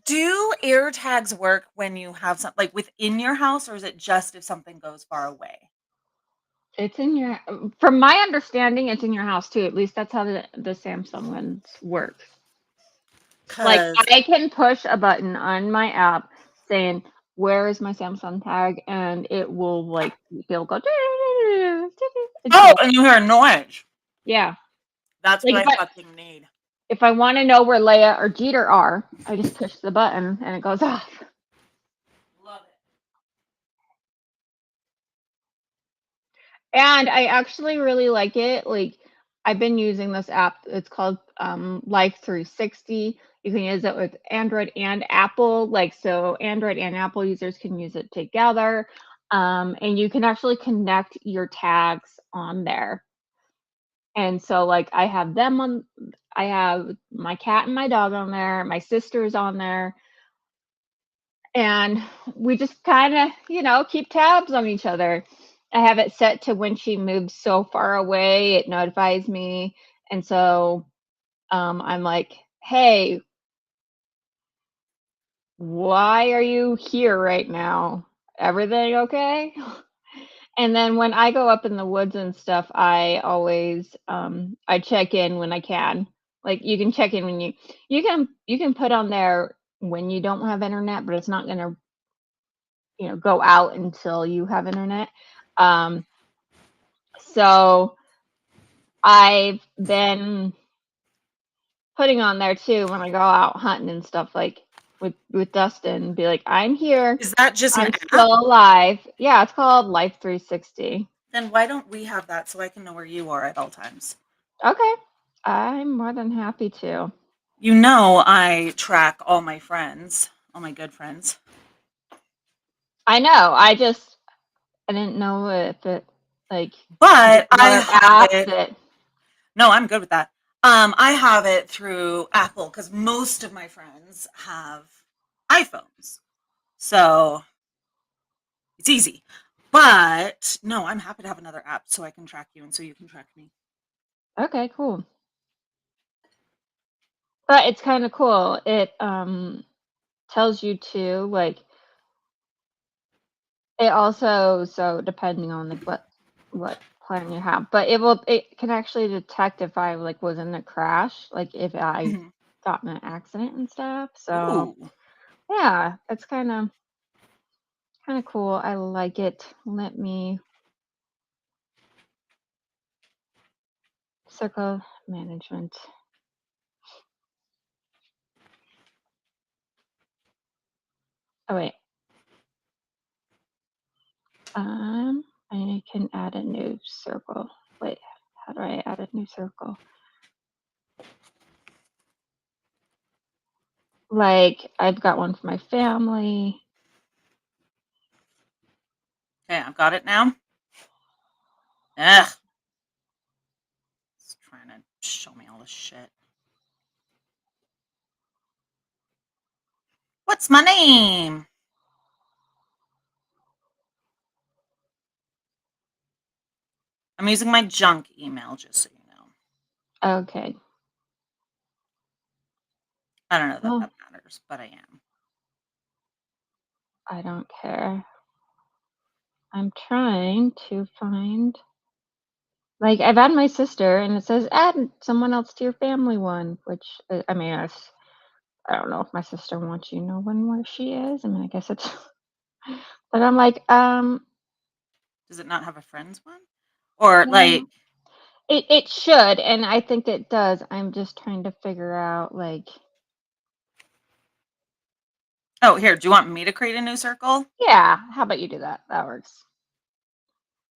Do air tags work when you have some like within your house, or is it just if something goes far away? It's in your from my understanding, it's in your house too. At least that's how the Samsung ones work. Like, Cause I can push a button on my app saying, "Where is my Samsung tag?" And it will, like, it'll go oh, until and you hear a noise. yeah. That's Like, what if I I fucking need. if I wanna know where Leia or Jeter are, I just push the button and it goes off. Love it. And I actually really like it. Like, I've been using this app. It's called Life 360. You can use it with Android and Apple. Like, so Android and Apple users can use it together. And you can actually connect your tags on there. And so, like, I have my cat and my dog on there. My sister's on there. And we just kind of, keep tabs on each other. I have it set to when she moves so far away, it notifies me. And so I'm like, hey, why are you here right now? Everything okay? And then when I go up in the woods and stuff, I always I check in when I can. Like, you can check in when you can put on there when you don't have internet, but it's not gonna go out until you have internet. Um, so I've been putting on there too when I go out hunting and stuff, like with Dustin, be like, I'm here, Is that just an I'm app? still alive. Yeah, it's called Life 360. Then why don't we have that so I can know where you are at all times? Okay, I'm more than happy to. You know I track all my friends, all my good friends. I know. I didn't know if it like But there's I another have app it. that. No, I'm good with that. I have it through Apple because most of my friends have iPhones. So it's easy. But no, I'm happy to have another app so I can track you and so you can track me. Okay, cool. But it's kind of cool. It tells you to like. It also, so depending on like what plan you have, but it can actually detect if I like was in a crash, like if I Mhm. got in an accident and stuff. So Ooh. yeah, it's kind of cool. I like it. Let me circle management. Oh wait. I can add a new circle. Wait, how do I add a new circle? Like, I've got one for my family. Okay, I've got it now. Ugh. It's trying to show me all this shit. What's my name? I'm using my junk email, just so you know. Okay. I don't know that Well, that matters, but I am. I don't care. I'm trying to find, like, I've added my sister and it says add someone else to your family one, which I mean, I don't know if my sister wants you to know when where she is. I mean, I guess it's, but I'm like, Does it not have a friends one? Or like, no, it should, and I think it does. I'm just trying to figure out, like, oh, here, do you want me to create a new circle? yeah, how about you do that? That works.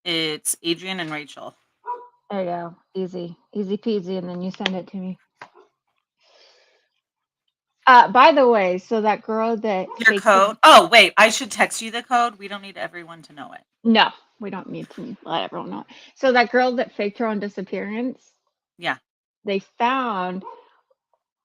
It's Adrian and Rachel. There you go. Easy peasy, and then you send it to me. By the way, so that girl that Your faked her. code? Oh, wait, I should text you the code. We don't need everyone to know it. No, we don't need to let everyone know. So that girl that faked her own disappearance, Yeah. they found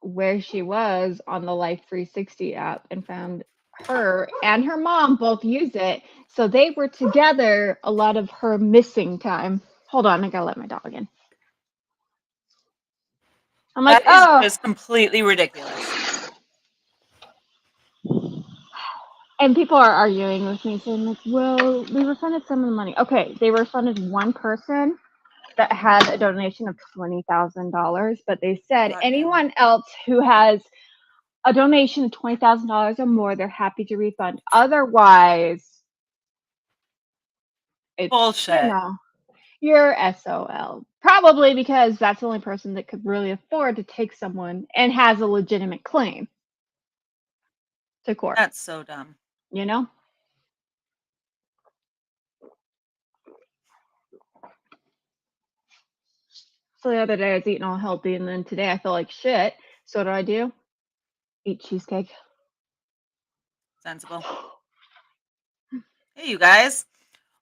where she was on the Life 360 app and found her and her mom both use it. So they were together a lot of her missing time. Hold on, I gotta let my dog in. I'm like, That is oh, just completely ridiculous. And people are arguing with me saying like, well, we refunded some of the money. Okay, they refunded one person that had a donation of $20,000, but they said God damn. anyone else who has a donation of $20,000 or more, they're happy to refund. Otherwise, it's, Bullshit. you're SOL. Probably because that's the only person that could really afford to take someone and has a legitimate claim to court, That's so dumb. you know? So the other day I was eating all healthy, and then today I feel like shit. So what do I do? Eat cheesecake. Sensible. Hey, you guys.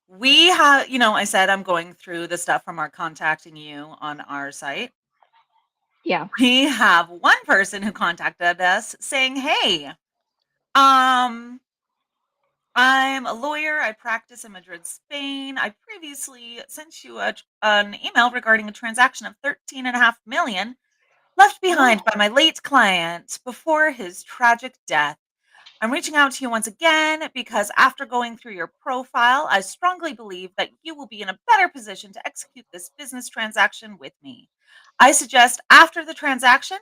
We have, I said I'm going through the stuff from our contacting you on our site. Yeah. We have one person who contacted us saying, "Hey, um, I'm a lawyer. I practice in Madrid, Spain. I previously sent you an email regarding a transaction of 13.5 million left behind by my late client before his tragic death. I'm reaching out to you once again because after going through your profile, I strongly believe that you will be in a better position to execute this business transaction with me. I suggest after the transaction,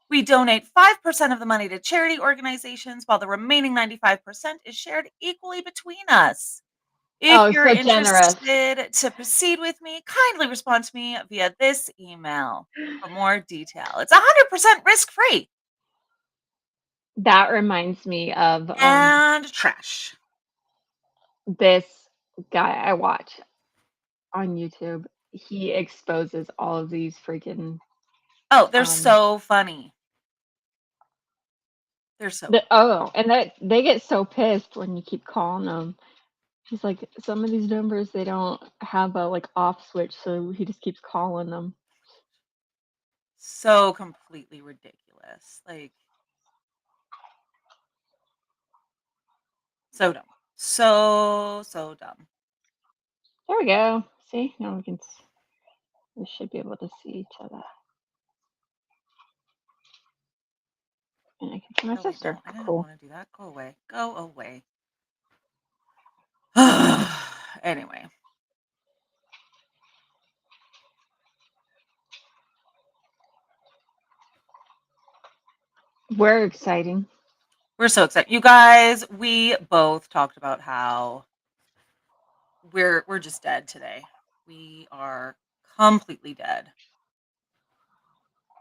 we donate 5% of the money to charity organizations while the remaining 95% is shared equally between us. If Oh, you're so generous. interested to proceed with me, kindly respond to me via this email for more detail. It's 100% risk free That reminds me of and trash." this guy I watch on YouTube. He exposes all of these freaking Oh, they're um so funny. They're so and that they get so pissed when you keep calling them. He's like, some of these numbers they don't have a like off switch, so he just keeps calling them. so completely ridiculous. Like, so dumb. So dumb. There we go. See, now we should be able to see each other. And I can see my Oh, wait, sister. no, I didn't Cool. want to do that. Go away. Go away. Anyway, We're exciting. we're so excited. You guys, we both talked about how we're just dead today. We are completely dead.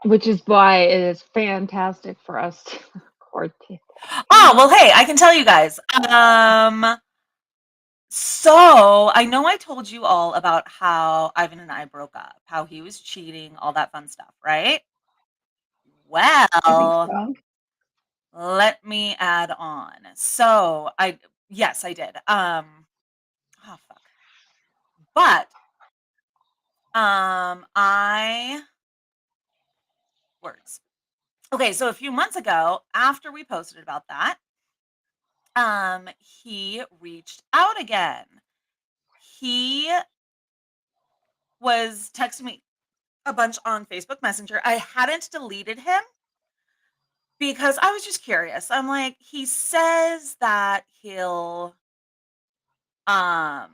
Which is why it is fantastic for us to record today. Oh, well, hey, I can tell you guys. So I know I told you all about how Ivan and I broke up, how he was cheating, all that fun stuff, right? I think Well, so. let me add on. So yes, I did. Oh fuck. But I words. Okay, so a few months ago, after we posted about that, he reached out again. He was texting me a bunch on Facebook Messenger. I hadn't deleted him because I was just curious. I'm like, he says that um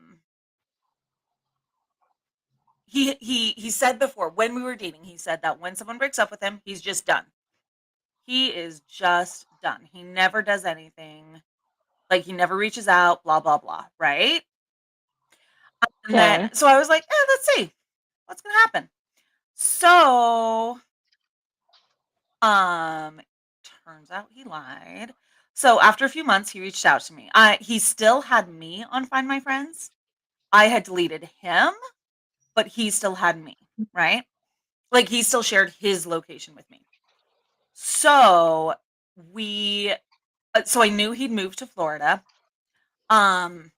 he said before when we were dating, he said that when someone breaks up with him, he's just done. He is just done. He never does anything. Like he never reaches out, blah blah blah, right? And then Okay. so I was like, let's see what's gonna happen. So Um, turns out he lied. So after a few months, he reached out to me. He still had me on Find My Friends. I had deleted him, but he still had me, right? Like he still shared his location with me. So we so I knew he'd moved to Florida. Um,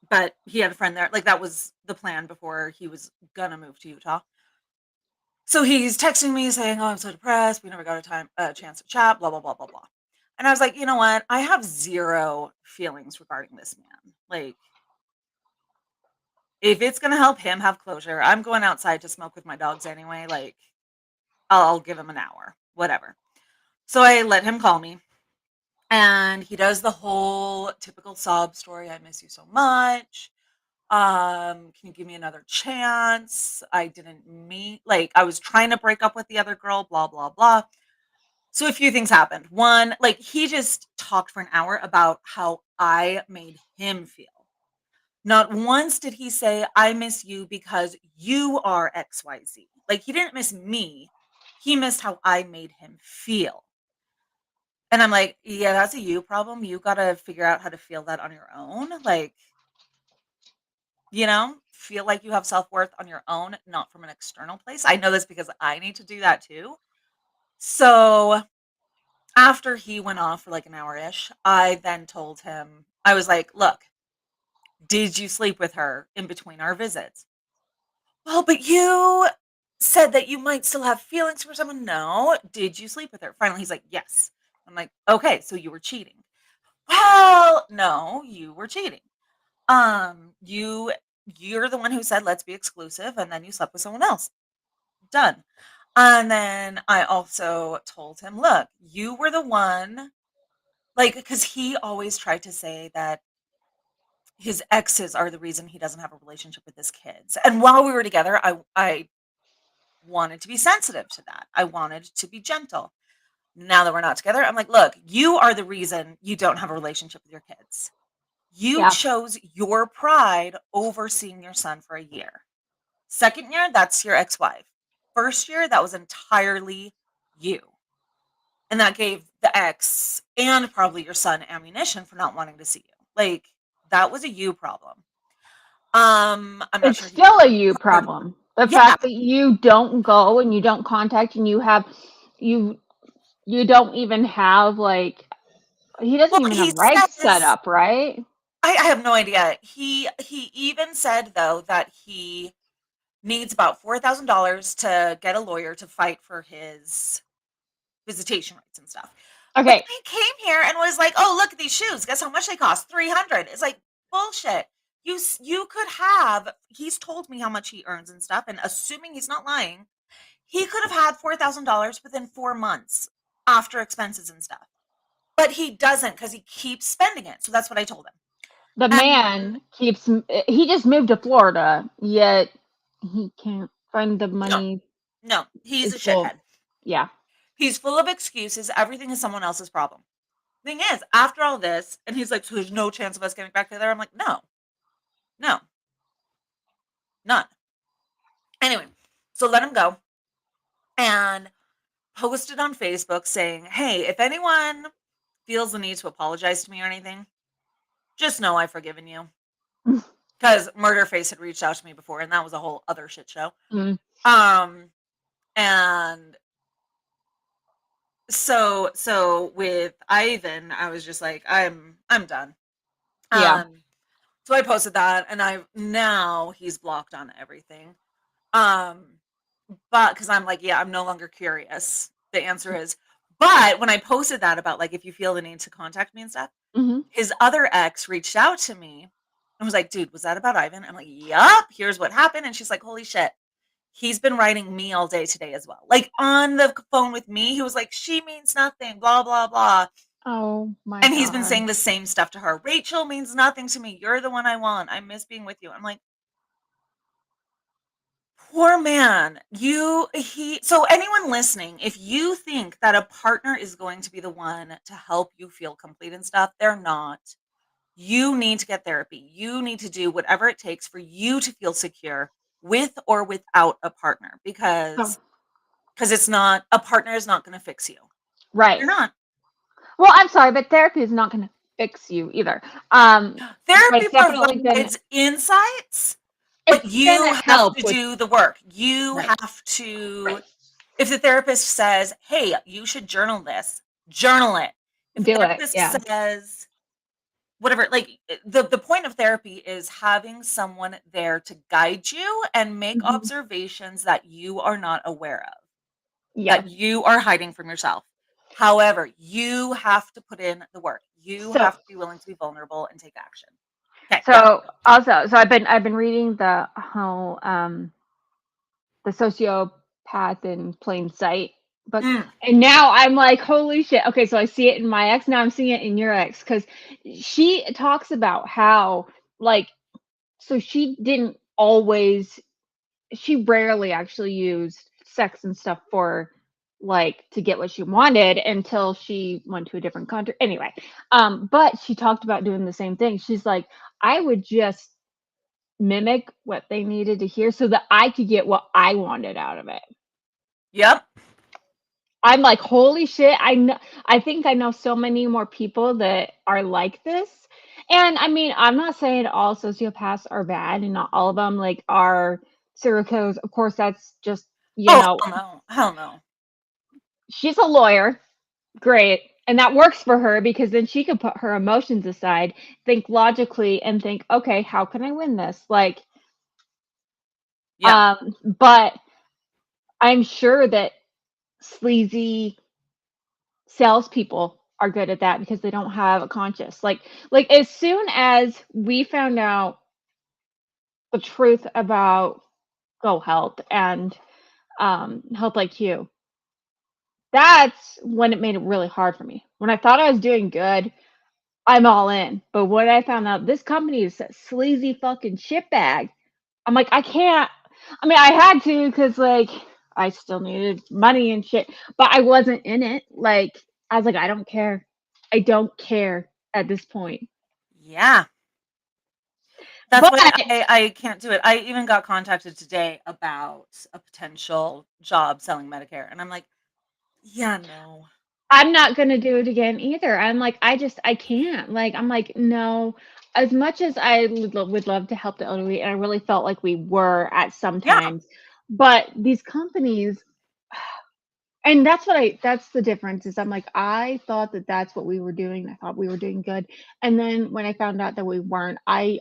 but he had a friend there. Like that was the plan before he was gonna move to Utah. So he's texting me saying, "Oh, I'm so depressed. We never got a chance to chat, blah, blah, blah, blah, blah." And I was like, you know what? I have zero feelings regarding this man. Like, if it's gonna help him have closure, I'm going outside to smoke with my dogs anyway. Like, I'll give him an hour, whatever. So I let him call me. And he does the whole typical sob story. I miss you so much. Can you give me another chance? I didn't meet, like, I was trying to break up with the other girl, blah, blah, blah. So a few things happened. One, like, he just talked for an hour about how I made him feel. Not once did he say, I miss you because you are XYZ. Like, he didn't miss me. He missed how I made him feel. And I'm like, yeah, that's a you problem. You got to figure out how to feel that on your own. Like, feel like you have self-worth on your own, not from an external place. I know this because I need to do that too. So after he went off for like an hour-ish, I then told him, I was like, look, did you sleep with her in between our visits? Well, but you said that you might still have feelings for someone. No. Did you sleep with her? Finally, he's like, yes. I'm like, okay, so you were cheating. Well, no, you were cheating. You're the one who said let's be exclusive, and then you slept with someone else. Done. And then I also told him, look, you were the one, like, because he always tried to say that his exes are the reason he doesn't have a relationship with his kids. And while we were together, I wanted to be sensitive to that. I wanted to be gentle. Now that we're not together, I'm like, look, you are the reason you don't have a relationship with your kids. You Yeah. chose your pride over seeing your son for a year. Second year, that's your ex-wife. First year, that was entirely you. And that gave the ex and probably your son ammunition for not wanting to see you. Like, that was a you problem. I'm not It's sure he still a you heard. problem. The Yeah. fact that you don't go and you don't contact and you you don't even have like he doesn't Well, even he have regs set says, up, right? I have no idea. He even said though that he needs about $4,000 to get a lawyer to fight for his visitation rights and stuff. But Okay. then he came here and was like, "Oh, look at these shoes. Guess how much they cost? 300." It's like bullshit. You could have. He's told me how much he earns and stuff, and assuming he's not lying, he could have had $4,000 within 4 months after expenses and stuff. But he doesn't because he keeps spending it. So that's what I told him. The And man keeps he just moved to Florida, yet he can't find the no, money. no, he's a It's full. shithead. Yeah. He's full of excuses. Everything is someone else's problem. Thing is, after all this, and he's like, so there's no chance of us getting back together. I'm like, no, no, none. Anyway, so let him go and posted on Facebook saying, hey, if anyone feels the need to apologize to me or anything, just know I've forgiven you. Because Murderface had reached out to me before, and that was a whole other shit show. Mm. Um, and so with Ivan, I was just like, I'm done. Yeah. So I posted that, and now he's blocked on everything. Um, but because I'm like, yeah, I'm no longer curious. The answer is, but when I posted that about like if you feel the need to contact me and stuff, Hmm. his other ex reached out to me and was like, dude, was that about Ivan? I'm like, yup, here's what happened. And she's like, holy shit. He's been writing me all day today as well. Like on the phone with me, he was like, she means nothing, blah, blah, blah. Oh my And he's been saying God. the same stuff to her. Rachel means nothing to me. You're the one I want. I miss being with you. I'm like, poor man. So anyone listening, if you think that a partner is going to be the one to help you feel complete and stuff, they're not. You need to get therapy. You need to do whatever it takes for you to feel secure with or without a partner So, because it's not a partner is not going to fix you. right. You're not. Well, I'm sorry, but therapy is not going to fix you either. But Therapy it's definitely gonna provides insights, but it's you gonna have help to with do the work. You right. have to, if the therapist says, hey, you should journal this, journal it. If the Do it. therapist Yeah. says, whatever, like the point of therapy is having someone there to guide you and make Hmm. observations that you are not aware of, Yeah. that you are hiding from yourself. However, you have to put in the work. You So have to be willing to be vulnerable and take action. Okay, yeah. so so I've been reading the sociopath in plain sight. But Mm. and now I'm like, holy shit. Okay, so I see it in my ex. Now I'm seeing it in your ex because she talks about how like so she didn't always she rarely actually used sex and stuff for like to get what she wanted until she went to a different country. Anyway, but she talked about doing the same thing. She's like, I would just mimic what they needed to hear so that I could get what I wanted out of it. Yep. I'm like, holy shit, I think I know so many more people that are like this. And I mean, I'm not saying all sociopaths are bad and not all of them like are serial killers. Of course, that's just, Oh, hell no. Hell no. she's a lawyer. Great. And that works for her because then she can put her emotions aside, think logically, and think, okay, how can I win this? Like, Yeah. but I'm sure that sleazy salespeople are good at that because they don't have a conscience. Like as soon as we found out the truth about Go Health and Health IQ, that's when it made it really hard for me. When I thought I was doing good, I'm all in. But when I found out this company is a sleazy fucking shitbag, I'm like, I can't. I mean, I had to because like I still needed money and shit, but I wasn't in it. Like I was like, I don't care. I don't care at this point. Yeah. That's But why I can't do it. I even got contacted today about a potential job selling Medicare, and I'm like, yeah, no. I'm not gonna do it again either. I'm like, I can't. Like, I'm like, no. As much as I would love to help the elderly, and I really felt like we were at some Yeah. times, but these companies, and that's the difference is I'm like, I thought that that's what we were doing. I thought we were doing good. And then when I found out that we weren't, I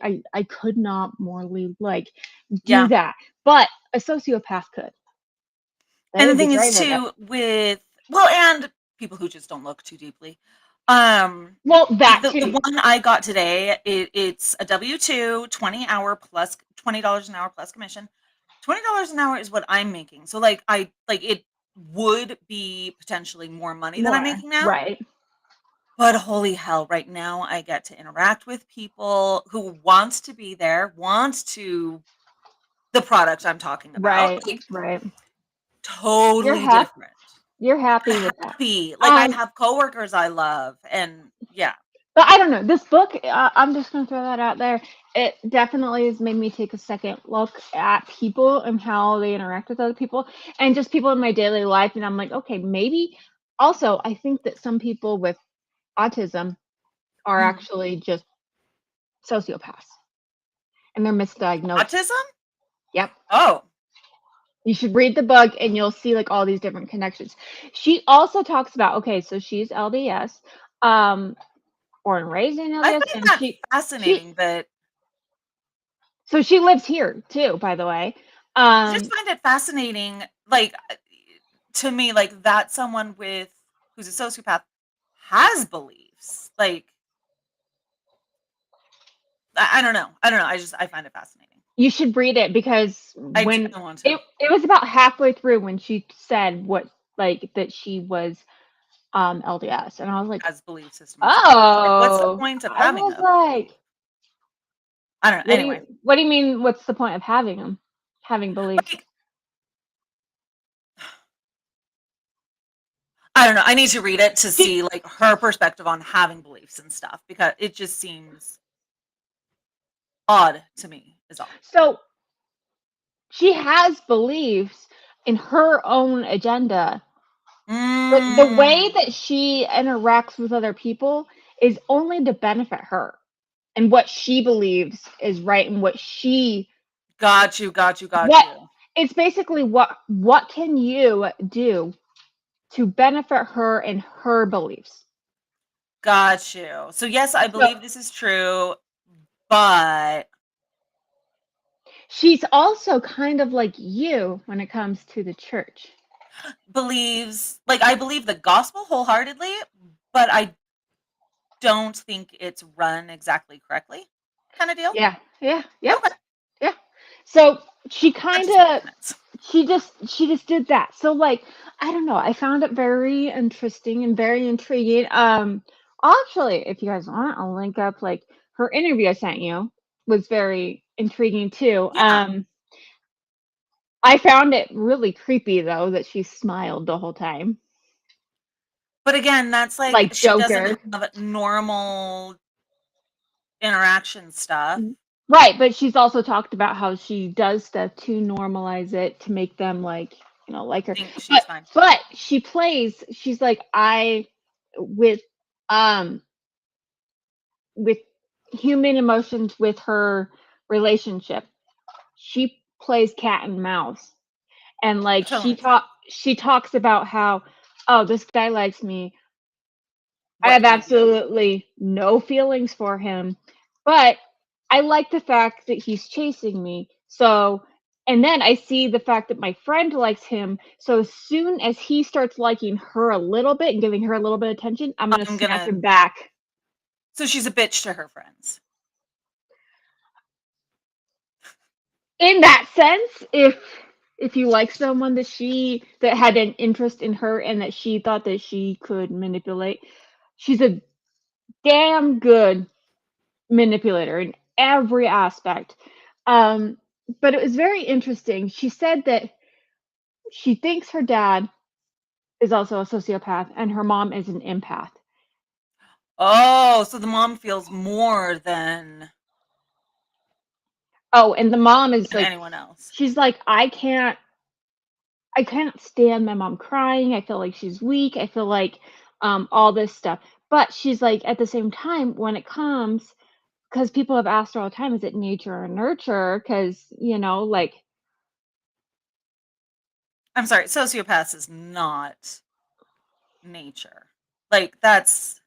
could not morally like do Yeah. that. But a sociopath could. They And the would be thing is great at it. too with well, and people who just don't look too deeply. Um, Well, like that the too. one I got today, it's a W-2, 20 hour plus $20 an hour plus commission. $20 an hour is what I'm making. So like I like it would be potentially more money than I'm More. making now. Right. But holy hell, right now I get to interact with people who wants to be there, wants to the product I'm talking about. Right. Like Right. You're totally happy. different. You're happy with that. Happy. Like I Um, have coworkers I love and yeah. but I don't know. This book, I'm just gonna throw that out there. It definitely has made me take a second look at people and how they interact with other people, and just people in my daily life. And I'm like, okay, maybe. Also, I think that some people with autism are Mhm. actually just sociopaths, and they're misdiagnosed. Autism? Yep. Oh, You should read the book, and you'll see like all these different connections. She also talks about okay, so she's LDS. Um, born and raised in I LDS, find and that she fascinating that so she lives here too, by the way. I just Um, find it fascinating like to me like that someone with who's a sociopath has beliefs. Like I don't know. I don't know. I find it fascinating. you should read it because I do when want to. it was about halfway through when she said what like that she was LDS, and I was like, Has belief system and stuff. It's like, what's the oh, point of I having was a belief? like, I don't know. Anyway, what do you mean? What's the point of having them? Having beliefs? like I don't know. I need to read it to She see like her perspective on having beliefs and stuff because it just seems odd to me. Is all. so she has beliefs in her own agenda. But the way Mm, that she interacts with other people is only to benefit her and what she believes is right and what she got you. Got you. Got what you. it's basically what can you do to benefit her and her beliefs. Got you. So yes, I So believe this is true, but she's also kind of like you when it comes to the church. believes like I believe the gospel wholeheartedly, but I don't think it's run exactly correctly. Kind of deal. Yeah, yeah, yep, Okay. yeah. So she That kind just makes of sense. she just did that. So like I don't know. I found it very interesting and very intriguing. Actually, if you guys want, I'll link up like her interview I sent you was very intriguing too. Yeah. I found it really creepy though that she smiled the whole time, But again, that's like like she doesn't Joker. have normal interaction stuff. Right, but she's also talked about how she does stuff to normalize it to make them like, like her. Think she's But fine. but she's like I with um with human emotions with her relationship. She plays cat and mouse. And like That totally makes sense. she talks about how, oh, this guy likes me. I What have can I do? absolutely no feelings for him, but I like the fact that he's chasing me. So, and then I see the fact that my friend likes him. So as soon as he starts liking her a little bit and giving her a little bit of attention, I'm gonna I'm snap gonna. him back. So she's a bitch to her friends. In that sense, if you like someone that had an interest in her and that she thought that she could manipulate, she's a damn good manipulator in every aspect. Um, but it was very interesting. She said that she thinks her dad is also a sociopath and her mom is an empath. Oh, so the mom feels more Oh, and the mom is than like, anyone else. she's like, I can't stand my mom crying. I feel like she's weak. I feel like all this stuff. But she's like, at the same time, when it comes, because people have asked her all the time, is it nature or nurture? Because, like, I'm sorry, sociopaths is not nature. Like that's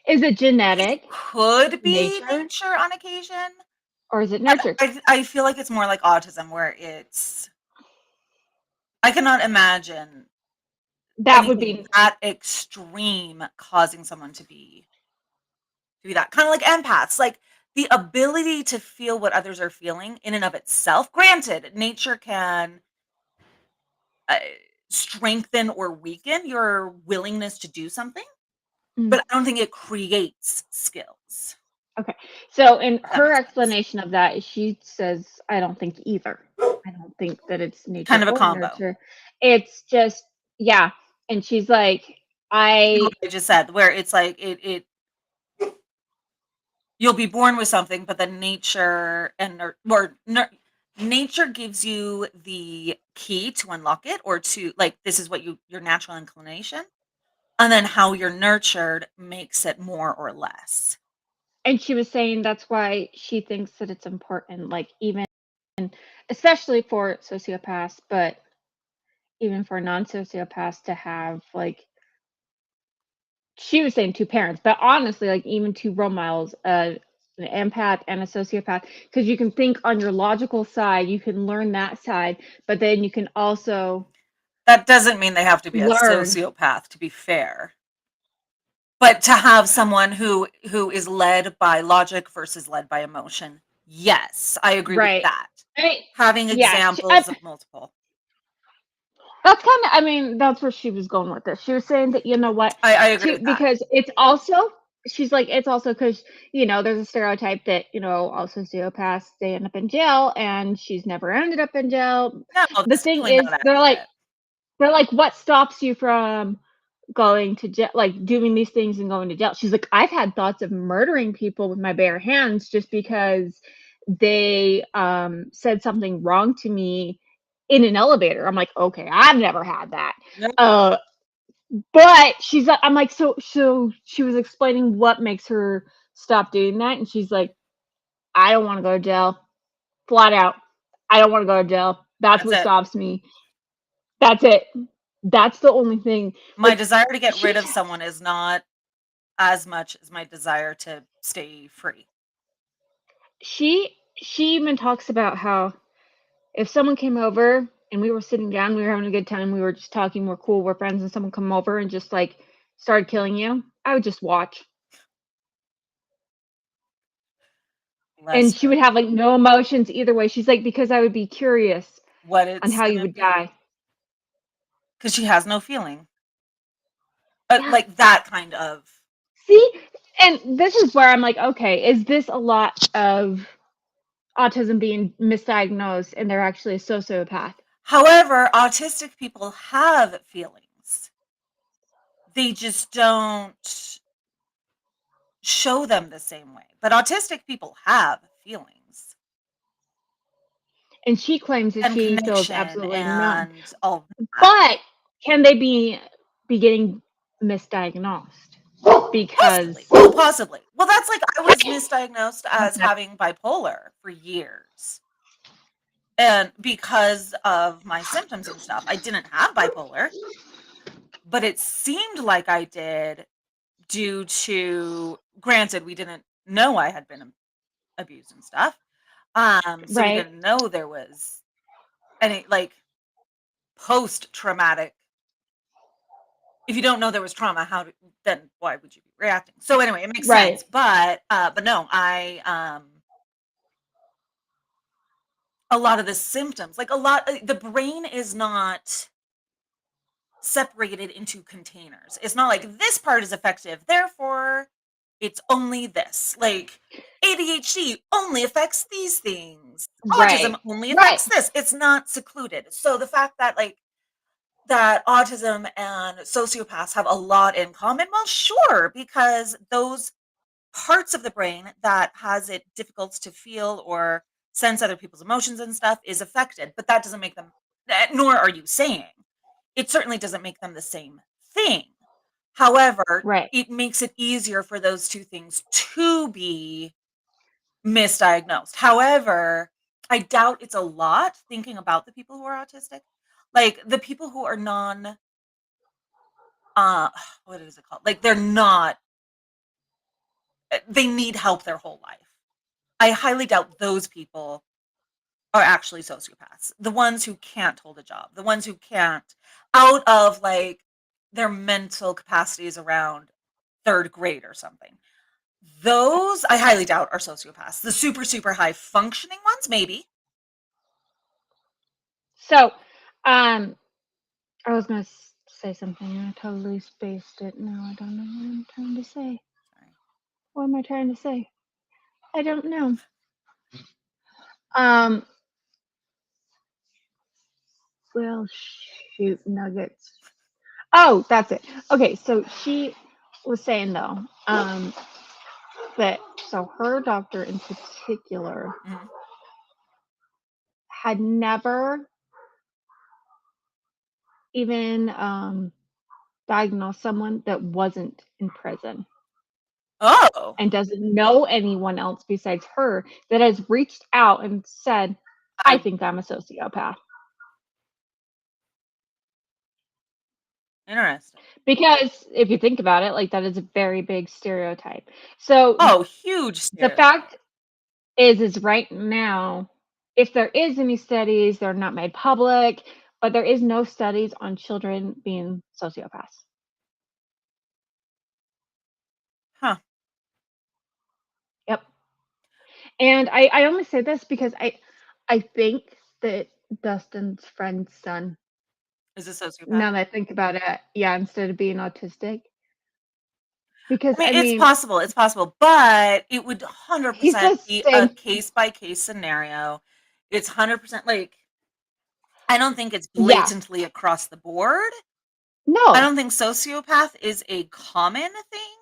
is it it genetic, could be nature, nature on occasion, or is it but nurture? I feel like it's more like autism where it's I cannot imagine That would anything be that extreme causing someone to be that kind of like empaths, like the ability to feel what others are feeling in and of itself. Granted, nature can uh, strengthen or weaken your willingness to do something, mm, but I don't think it creates skills. okay. So in If that her makes sense. explanation of that, she says, I don't think either. I don't think that it's nature Kind of a or combo. nurture. It's just, yeah. And she's like, You know I what I just said, where it's like you'll be born with something, but then nature nature gives you the key to unlock it, or to like this is what your natural inclination, and then how you're nurtured makes it more or less. and she was saying that's why she thinks that it's important, like even especially for sociopaths, but even for non-sociopaths to have like she was saying two parents, but honestly, like even two role models, an empath and a sociopath, because you can think on your logical side, you can learn that side, but then you can also That doesn't mean they have to be a learn. sociopath, to be fair. But to have someone who is led by logic versus led by emotion, yes, I agree with Right. that. I mean, Having yeah, examples of multiple. that's kind of. I mean, that's where she was going with this. She was saying that what, I agree too, with that. because it's also. She's like, it's also because there's a stereotype that all sociopaths they end up in jail, and she's never ended up in jail. No, The that's thing definitely is, not accurate. they're like, what stops you from going to jail, like doing these things and going to jail? She's like, I've had thoughts of murdering people with my bare hands just because they said something wrong to me in an elevator. I'm like, okay, I've never had that. No. Uh, but she's like, I'm like, so she was explaining what makes her stop doing that, and she's like, I don't want to go to jail, flat out. I don't want to go to jail. That's That's what it. stops me. That's it. That's the only thing. My Like desire to get rid she of someone is not as much as my desire to stay free. she even talks about how if someone came over and we were sitting down, we were having a good time, we were just talking, we're cool, we're friends, and someone come over and just like started killing you, I would just watch. And Bless she her. would have, like, no emotions either way. She's like, "Because I would be curious What on it's how you gonna would be. die." Because she has no feeling. Yeah. Like that kind of. See? And this is where I'm like, "Okay, is this a lot of autism being misdiagnosed and they're actually a sociopath?" However, autistic people have feelings. They just don't show them the same way. But autistic people have feelings And she claims that and she feels connection absolutely none. and all of that. But can they be getting misdiagnosed? Because Possibly. Oh, possibly. Well, that's like I was misdiagnosed as okay. having bipolar for years. And because of my symptoms and stuff, I didn't have bipolar, but it seemed like I did due to, granted, we didn't know I had been abused and stuff. So we Right. didn't know there was any like post traumatic. If you don't know there was trauma, then why would you be reacting? So anyway, it makes Right. sense. But no, a lot of the symptoms, like the brain is not separated into containers. It's not like this part is effective, therefore it's only this. Like ADHD only affects these things. Autism Right. only Right. affects this. It's not secluded. So the fact that that autism and sociopaths have a lot in common, well, sure, because those parts of the brain that has it difficult to feel or sense other people's emotions and stuff is affected, but that doesn't make them, nor are you saying it certainly doesn't make them the same thing. However, Right. it makes it easier for those two things to be misdiagnosed. However, I doubt it's a lot thinking about the people who are autistic. Like the people who are non uh what is it called? Like they're not they need help their whole life. I highly doubt those people are actually sociopaths. The ones who can't hold a job, the ones who can't, out of like their mental capacities around third grade or something. Those I highly doubt are sociopaths. The super, super high functioning ones, maybe. So, I was gonna say something and I totally spaced it. Now I don't know what I'm trying to say. Sorry. What am I trying to say? I don't know. Um, well, shoot, nuggets. Oh, that's it. Okay, so she was saying though, that so her doctor in particular Mhm. had never even diagnosed someone that wasn't in prison Oh, and doesn't know anyone else besides her that has reached out and said, I I, think I'm a sociopath. interesting. Because if you think about it, like that is a very big stereotype. So Oh, huge the stereotype. fact is right now, if there is any studies, they're not made public, but there is no studies on children being sociopaths. Huh. Yep. And I only say this because I think that Dustin's friend's son, Is a sociopath. now that I think about it, yeah, instead of being autistic. Because I mean, I it's mean, possible, but it would he's 100% the be a same. case by case scenario. It's 100% like I don't think it's Yeah. blatantly across the board. I No. don't think sociopath is a common thing,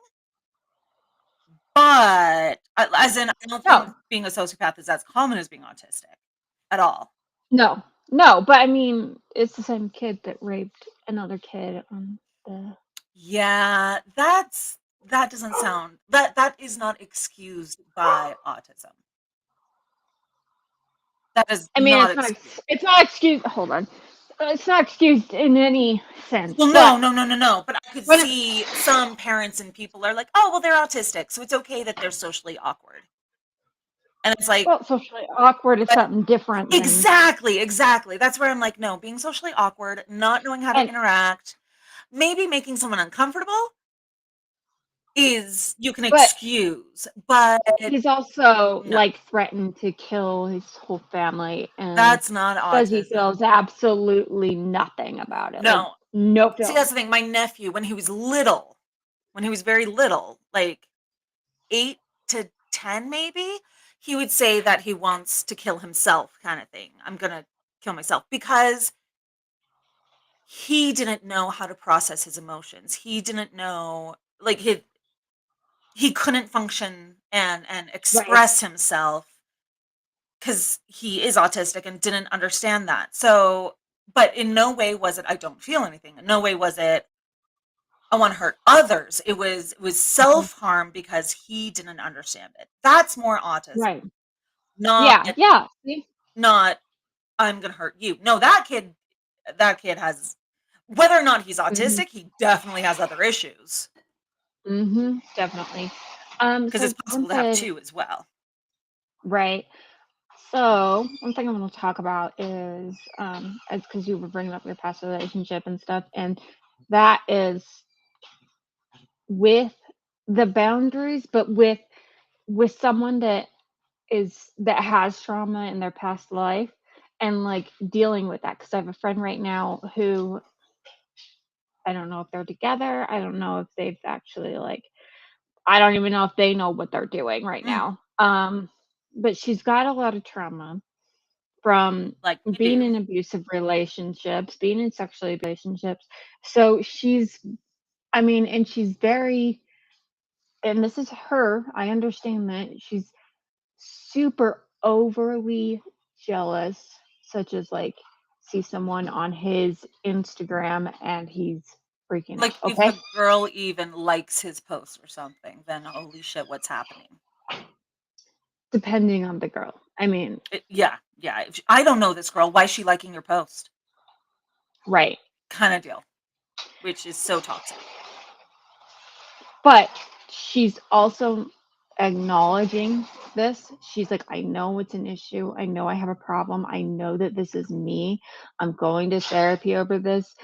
but as in, I don't think No. being a sociopath is as common as being autistic at all. No. No, but I mean, it's the same kid that raped another kid on the Yeah, that doesn't sound that is not excused by autism. That is I mean, not excused. it's not excused. Hold on. It's not excused in any sense, Well, but no, no, no, no, no. But I could when it, see some parents and people are like, oh, well, they're autistic, so it's okay that they're socially awkward. And it's like, well, socially awkward is but something different than exactly, exactly. That's where I'm like, no, being socially awkward, not knowing how to and interact, maybe making someone uncomfortable is you can But excuse, but he's also, no, like, threatened to kill his whole family and that's not says he autism. feels absolutely nothing about it, like, No. no See, that's feelings. the thing. My nephew, when he was very little, like 8 to 10 maybe, he would say that he wants to kill himself kind of thing. I'm gonna kill myself because he didn't know how to process his emotions. He didn't know like he couldn't function and Right, express himself because he is autistic and didn't understand that. So, but in no way was it I don't feel anything. In no way was it I want to hurt others. It was mhm, self-harm because he didn't understand it. That's more autism. right. Not Yeah, yeah, see? not I'm gonna hurt you. No, that kid has whether or not he's Mhm, autistic, he definitely has other issues. mhm, definitely. Because it's So possible to have something two as well. right. So, one thing I wanna talk about is, it's because you were bringing up your past relationship and stuff, and that is with the boundaries, but with someone that has trauma in their past life and, like, dealing with that. Because I have a friend right now who I don't know if they're together, I don't know if they've actually, like I don't even know if they know what they're doing right Mm, now, but she's got a lot of trauma from like you being do. in abusive relationships, being in sexually abusive relationships, so she's I mean, and she's very and this is her, I understand that she's super overly jealous, such as, like, see someone on his Instagram and he's freaking out, Like if okay? a girl even likes his post or something, then holy shit, what's happening? Depending on the girl. I mean, Yeah, yeah. I don't know this girl. Why is she liking your post? right. Kind of deal, which is so toxic. But she's also acknowledging this. She's like, "I know it's an issue. I know I have a problem. I know that this is me. I'm going to therapy over this."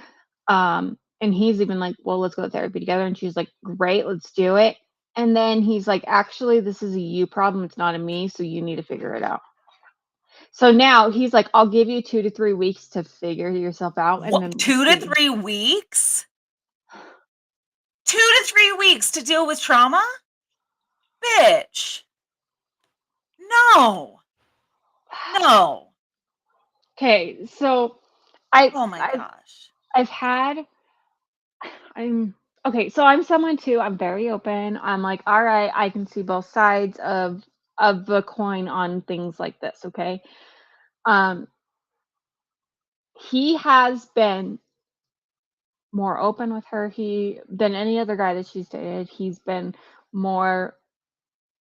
And he's even like, "Well, let's go to therapy together." And she's like, "Great, let's do it." And then he's like, "Actually, this is a you problem. It's not a me, so you need to figure it out." So now he's like, "I'll give you 2 to 3 weeks to figure yourself out, and What, then we'll see." 2 to 3 weeks? 2 to 3 weeks to deal with trauma? Bitch. No. No. Okay, so I Oh my I've gosh. I've had I'm okay, so I'm someone too, I'm very open. I'm like, "All right, I can see both sides of the coin on things like this," okay? Um, he has been more open with her, he than any other guy that she's dated. He's been more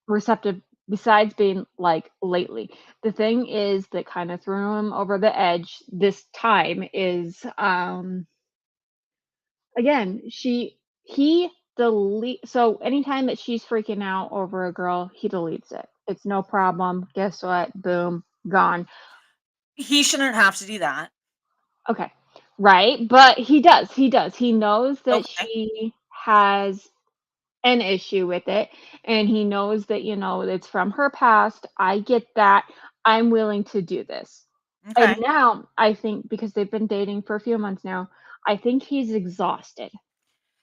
receptive besides being, like, lately. The thing is that kinda threw him over the edge this time is, again, he delete so anytime that she's freaking out over a girl, he deletes it. It's no problem. Guess what? Boom, gone. He shouldn't have to do that. Okay. Right? But he does. He does. He knows that Okay. she has an issue with it and he knows that, it's from her past. I get that. I'm willing to do this. And Okay. now I think because they've been dating for a few months now, I think he's exhausted.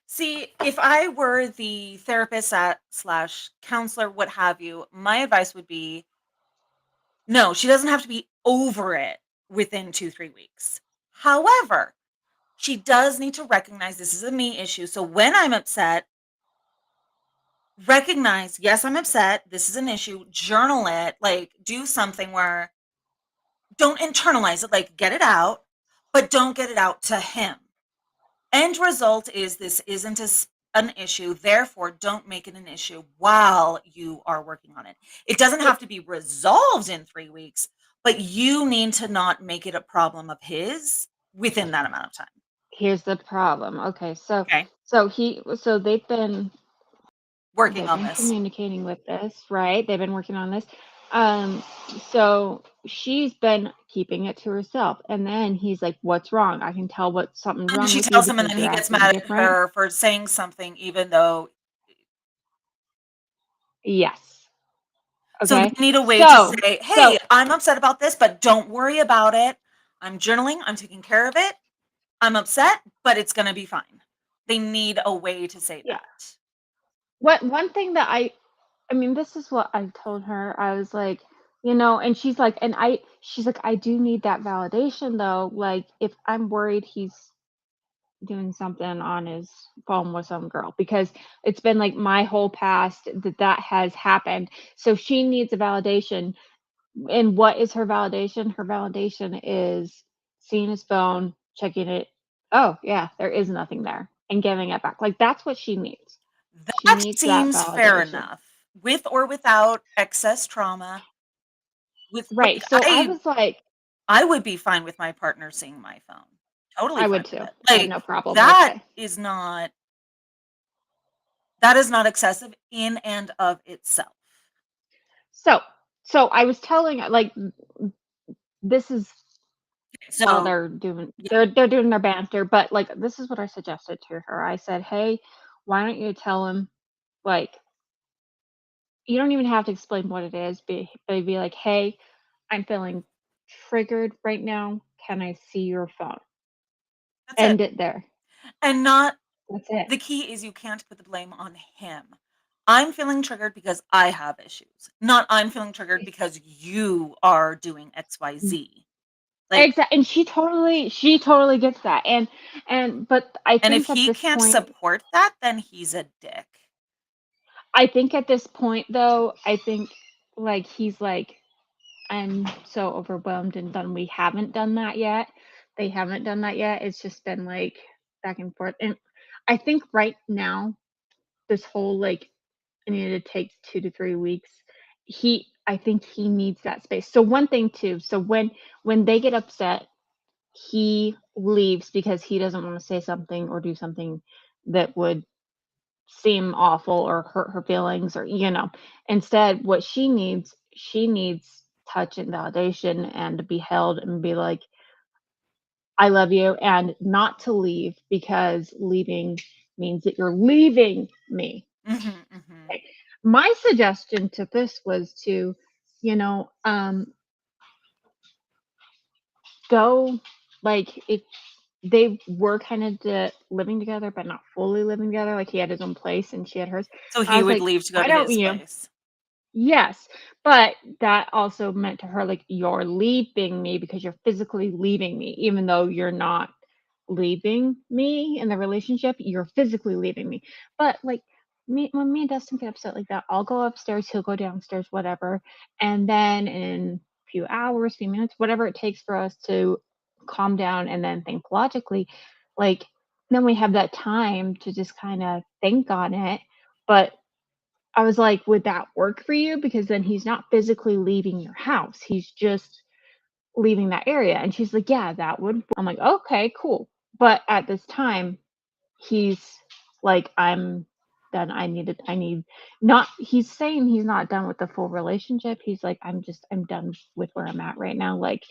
See, if I were the therapist at slash counselor, what have you, my advice would be no, she doesn't have to be over it within 2, 3 weeks. However, she does need to recognize this is a me issue. So when I'm upset, recognize, yes, I'm upset. This is an issue. Journal it. Like, do something where don't internalize it. Like, get it out, but don't get it out to him. End result is this isn't an issue. Therefore, don't make it an issue while you are working on it. It doesn't have to be resolved in 3 weeks, but you need to not make it a problem of his within that amount of time. Here's the problem. Okay, so Okay. so Working they've on been this. communicating with this, right? They've been working on this. Um, so she's been keeping it to herself. And then he's like, "What's wrong? I can tell something's And wrong she with you tells him, and because then he you're gets acting mad at different." her for saying something, even though Yes. So they Okay. need a way to So, say, so "Hey, I'm upset about this, but don't worry about it. I'm journaling, I'm taking care of it. I'm upset, but it's gonna be fine." They need a way to say yeah. that. What one thing that I mean, this is what I told her. I was like, you know, and she's like, I do need that validation though. Like, if I'm worried he's doing something on his phone with some girl, because it's been like my whole past that has happened. So she needs a validation. And what is her validation? Her validation is seeing his phone, checking it. Oh, yeah, there is nothing there, and giving it back. Like, that's what she needs. She That needs that seems fair validation. enough, with or without excess trauma. With Right. like, So I was like, I would be fine with my partner seeing my phone. Totally I fine would with too. it. I have Like, no problem with that it. is not that is not excessive in and of itself. So, so I was telling like this is while So, yeah. they're doing their banter, but like this is what I suggested to her. I said, "Hey, why don't you tell him like you don't even have to explain what it is, but be like, "Hey, I'm feeling triggered right now. Can I see your phone?" That's it. End it there. And not That's it. the key is you can't put the blame on him. I'm feeling triggered because I have issues, not I'm feeling triggered because you are doing XYZ. Like, Exactly, and she totally gets that, and but and if he can't support that, then he's a dick. I think at this point though, I think like he's like, I'm so overwhelmed and done. We haven't done that yet. They haven't done that yet. It's just been like back and forth. And I think right now, this whole like I need to take 2 to 3 weeks. I think he needs that space. So one thing too. So when they get upset, he leaves because he doesn't want to say something or do something that would seem awful or hurt her feelings or instead what she needs touch and validation and to be held and be like, I love you, and not to leave because leaving means that you're leaving me. Mhm, mhm. Okay. My suggestion to this was to you know go, like, if they were kind of living together but not fully living together, like he had his own place and she had hers. So I he was would like, leave to go why to don't his you? place. Yes, but that also meant to her, like, "You're leaving me because you're physically leaving me, even though you're not leaving me in the relationship, you're physically leaving me." But, like, when me and Dustin get upset like that, I'll go upstairs, he'll go downstairs, whatever, and then in a few hours, few minutes, whatever it takes for us to calm down and then think logically, like, then we have that time to just kinda think on it, but I was like, "Would that work for you? Because then he's not physically leaving your house, he's just leaving that area." And she's like, "Yeah, that would." I'm like, "Okay, cool." But at this time, he's like, "I'm done. I need." Not he's saying he's not done with the full relationship. He's like, I'm done with where I'm at right now. Like,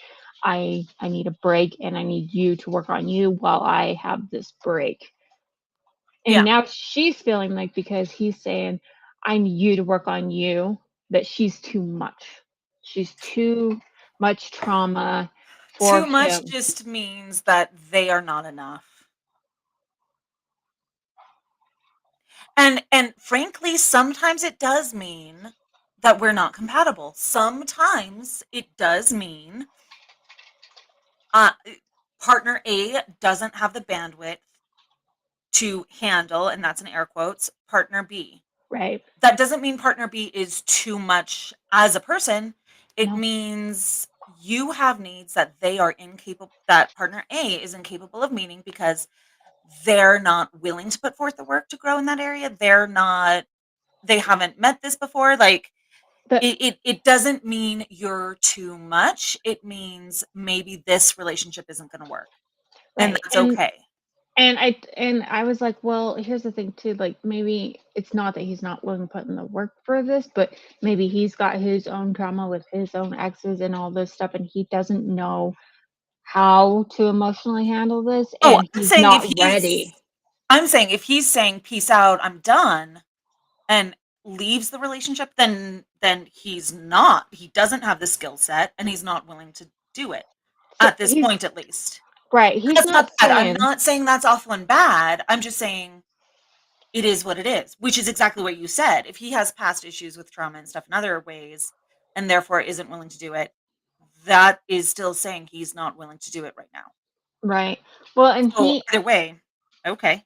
I need a break and I need you to work on you while I have this break." And Yeah. now she's feeling like because he's saying, "I need you to work on you," that she's too much. She's too much trauma for Too much him. just means that they are not enough. And frankly, sometimes it does mean that we're not compatible. Sometimes it does mean uh, partner A doesn't have the bandwidth to handle, and that's in air quotes, partner B. Right. That doesn't mean partner B is too much as a person. It No. means you have needs that they are incapable, that partner A is incapable of meeting because they're not willing to put forth the work to grow in that area. They haven't met this before. Like, But it doesn't mean you're too much. It means maybe this relationship isn't going to work, and right. that's okay. And I was like, well, here's the thing too, like maybe it's not that he's not willing to put in the work for this, but maybe he's got his own trauma with his own exes and all this stuff and he doesn't know how to emotionally handle this Oh, and I'm he's saying if not he's ready. I'm saying if he's saying, "Peace out, I'm done," and leaves the relationship, then he doesn't have the skill set and he's not willing to do it So at this he's point at least. right. He's That's not not bad. I'm saying not saying that's awful and bad. I'm just saying it is what it is, which is exactly what you said. If he has past issues with trauma and stuff in other ways and therefore isn't willing to do it, that is still saying he's not willing to do it right now. right. Well, and So either way, okay.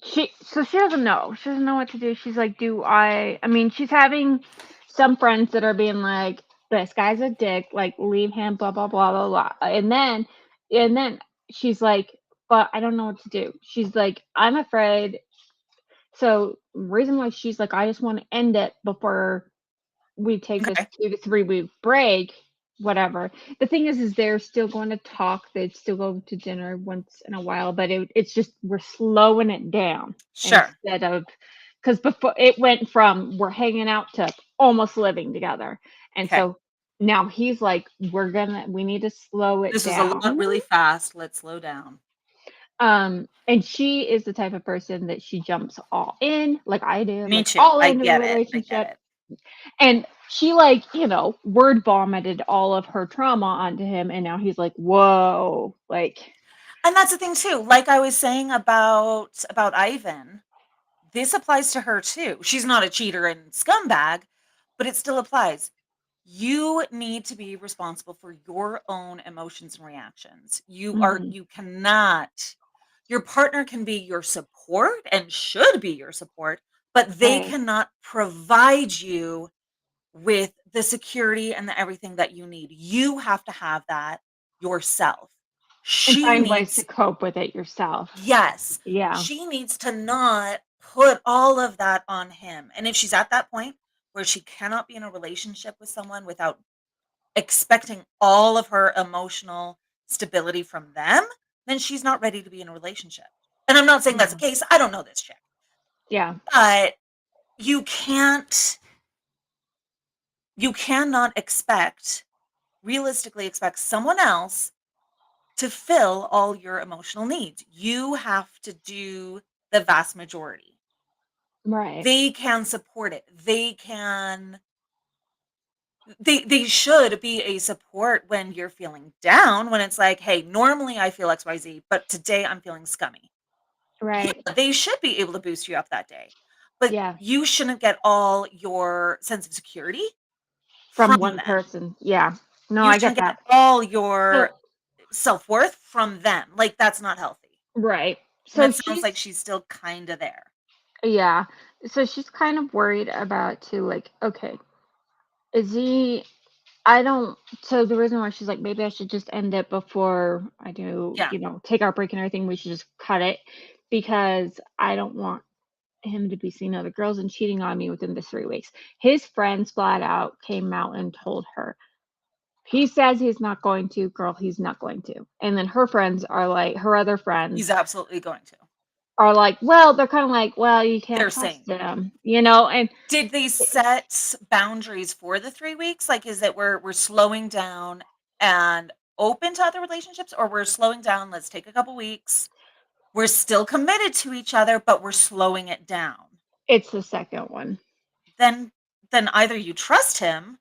she doesn't know. She doesn't know what to do. She's like, do I mean, she's having some friends that are being like, this guy's a dick, like leave him, blah blah blah blah blah. And then she's like, but I don't know what to do. She's like, I'm afraid. So reason why she's like, I just want to end it before we take this Okay. 2 to 3 week break, whatever. The thing is they're still going to talk. They still go to dinner once in a while, but it's just we're slowing it down Sure. instead of because before it went from we're hanging out to almost living together, and Okay. so now he's like, we need to slow it This was a lot down. really fast. Let's slow down. And she is the type of person that she jumps all in, like I did, Me like too. all I into the get it. I get relationship. it. And she like, word vomited all of her trauma onto him, and now he's like, "Whoa." Like, And that's the thing too. Like I was saying about Ivan, this applies to her too. She's not a cheater and scumbag, but it still applies. You need to be responsible for your own emotions and reactions. mhm, You cannot your partner can be your support and should be your support, but they right. cannot provide you with the security and the everything that you need. You have to have that yourself. And She find ways to needs cope with it yourself. Yes, Yeah. she needs to not put all of that on him. And if she's at that point where she cannot be in a relationship with someone without expecting all of her emotional stability from them, then she's not ready to be in a relationship. And I'm not saying that's the Yeah. case. I don't know this chick. Yeah. But you can't you cannot realistically expect someone else to fill all your emotional needs. You have to do the vast majority. Right. They can support it. They should be a support when you're feeling down, when it's like, "Hey, normally I feel XYZ, but today I'm feeling scummy." Right. Yeah, they should be able to boost you up that day. But Yeah. you shouldn't get all your sense of security From from one them. person. Yeah. No, You I shouldn't get get that. all So your self-worth from them. Like, that's not healthy. right. And So it sounds like she's she's still kinda there. yeah. So she's kind of worried about too, like, okay, is he I don't so the reason why she's like, "Maybe I should just end it before I do, Yeah. take our break and everything, we should just cut it because I don't want him to be seeing other girls and cheating on me within the 3 weeks." His friends flat out came out and told her, "He says he's not going to, girl, he's not going to." And then her friends are like her other He's friends absolutely going to. are like, "Well," they're kinda like, "Well, you can't They're trust sane. him," you know, and Did they set boundaries for the 3 weeks? Like, is it we're slowing down and open to other relationships, or we're slowing down, let's take a couple weeks. We're still committed to each other, but we're slowing it down. it's the second one. Then then either you trust him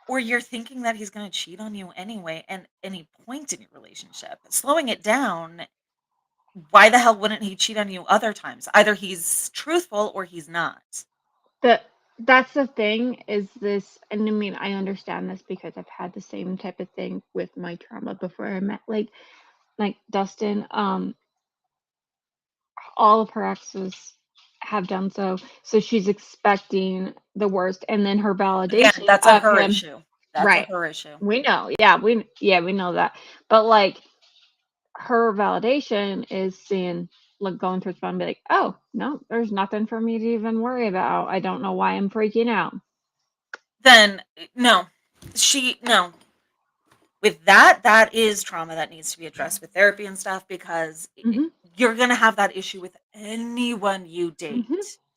or you're thinking that he's gonna cheat on you anyway at any point in your relationship. Slowing it down, why the hell wouldn't he cheat on you other times? Either he's truthful or he's not. The That's the thing is this, and I mean, I understand this because I've had the same type of thing with my trauma before I met like Dustin. All of her exes have done so. So she's expecting the worst, and then her Again, validation that's a of her him. issue. That's a Right. her issue. We know. Yeah, we know that. But like her validation is seeing like going through his phone and be like, oh no, there's nothing for me to even worry about. I don't know why I'm freaking out. Then no. No. With that, that is trauma that needs to be addressed with therapy and stuff because Hmm. you're going to have that issue with anyone you Hmm. date.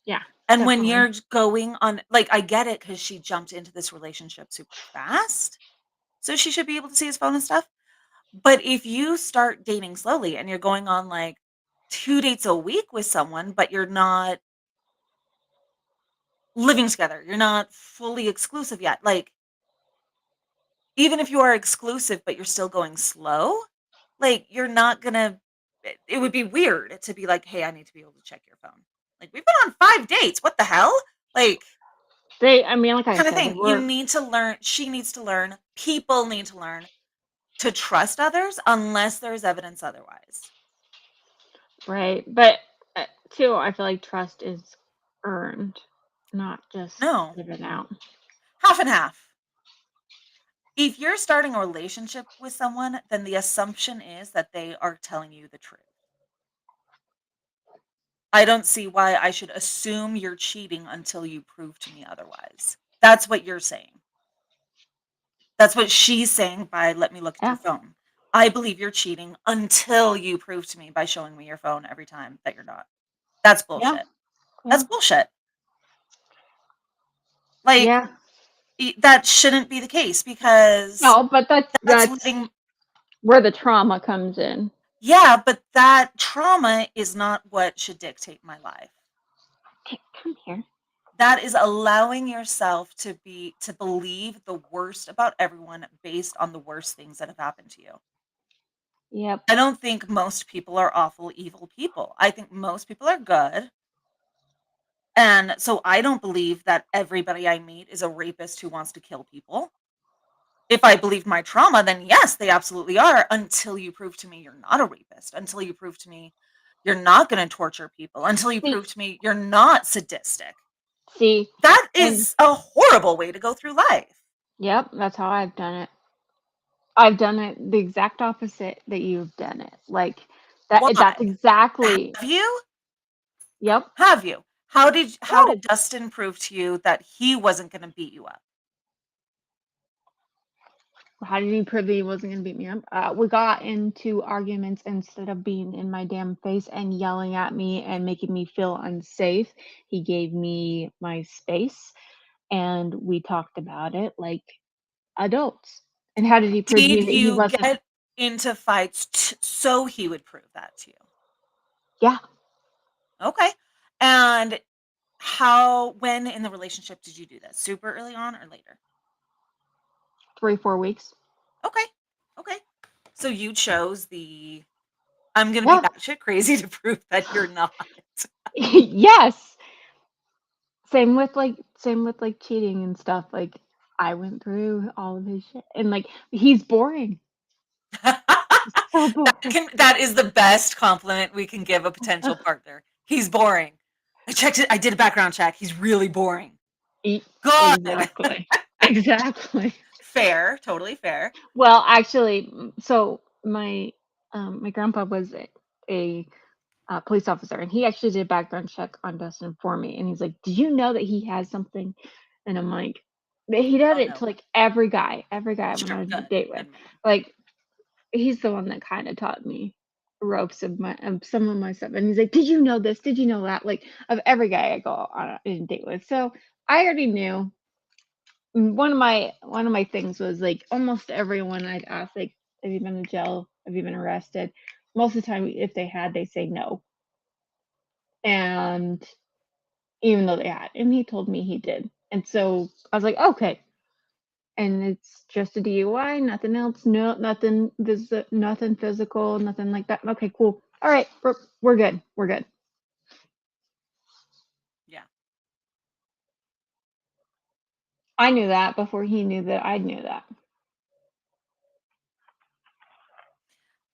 Yeah, And when definitely. you're going on, like, I get it because she jumped into this relationship super fast. So she should be able to see his phone and stuff. But if you start dating slowly and you're going on like 2 dates a week with someone, but you're not living together. You're not fully exclusive yet. Like, even if you are exclusive, but you're still going slow, like, you're not gonna it would be weird to be like, "Hey, I need to be able to check your phone." Like, "We've been on 5 dates, what the hell?" Like, I mean, like I kinda said, thing. You need to learn she needs to learn, people need to learn to trust others unless there's evidence otherwise. right, but too, I feel like trust is earned, not just No, given out. half and half. If you're starting a relationship with someone, then the assumption is that they are telling you the truth. I don't see why I should assume you're cheating until you prove to me otherwise. That's what you're saying. That's what she's saying by let me look at your Yeah, phone. I believe you're cheating until you prove to me by showing me your phone every time that you're not. That's yeah, bullshit. yeah, That's bullshit. Like, yeah. that shouldn't be the case because No, but that's that's letting where the trauma comes in. yeah, but that trauma is not what should dictate my life. Come here. That is allowing yourself to believe the worst about everyone based on the worst things that have happened to you. Yep. I don't think most people are awful, evil people. I think most people are good. And so I don't believe that everybody I meet is a rapist who wants to kill people. If I believe my trauma, then yes, they absolutely are until you prove to me you're not a rapist, until you prove to me you're not going to torture people, until you See, prove to me you're not sadistic. see, That and is a horrible way to go through life. yep, that's how I've done it. I've done it the exact opposite that you've done it. Like that's Why? exactly. Have you? Yep. Have you? How Oh, did Dustin prove to you that he wasn't gonna beat you up? how did he prove that he wasn't gonna beat me up? We got into arguments instead of being in my damn face and yelling at me and making me feel unsafe. He gave me my space and we talked about it like adults. And how did he prove to me Did that he you wasn't? get into fights so he would prove that to you? Yeah, Okay. And when in the relationship did you do this? Super early on or later? 3, 4 weeks. Okay. Okay. So you chose the I'm gonna be Yeah. batshit crazy to prove that you're not. Yes. Same with, like, cheating and stuff, like, I went through all of his shit, and, like, he's boring. So boring. That is the best compliment we can give a potential partner. He's boring. I checked it. I did a background check. He's really boring. E Good. exactly. Exactly. Fair. Totally fair. Well, actually, so my grandpa was a, police officer, and he actually did a background check on Dustin for me, and he's like, "Did you know that he has something?" And I'm like but he did Oh it to, no. like, every guy I went Sure. on a Good. date with. Good man. Like, he's the one that kinda taught me ropes of some of my stuff, and he's like, "Did you know this? Did you know that?" Like, of every guy I go on a date with. So, I already knew. One of my things was, like, almost everyone I'd ask, like, "Have you been to jail? Have you been arrested?" Most of the time, if they had, they say no, and even though they had, and he told me he did, and so I was like, "Okay." And it's just a DUI, nothing else, no nothing physical, nothing like that. Okay, cool. Alright, we're good, we're good. Yeah. I knew that before he knew that I knew that.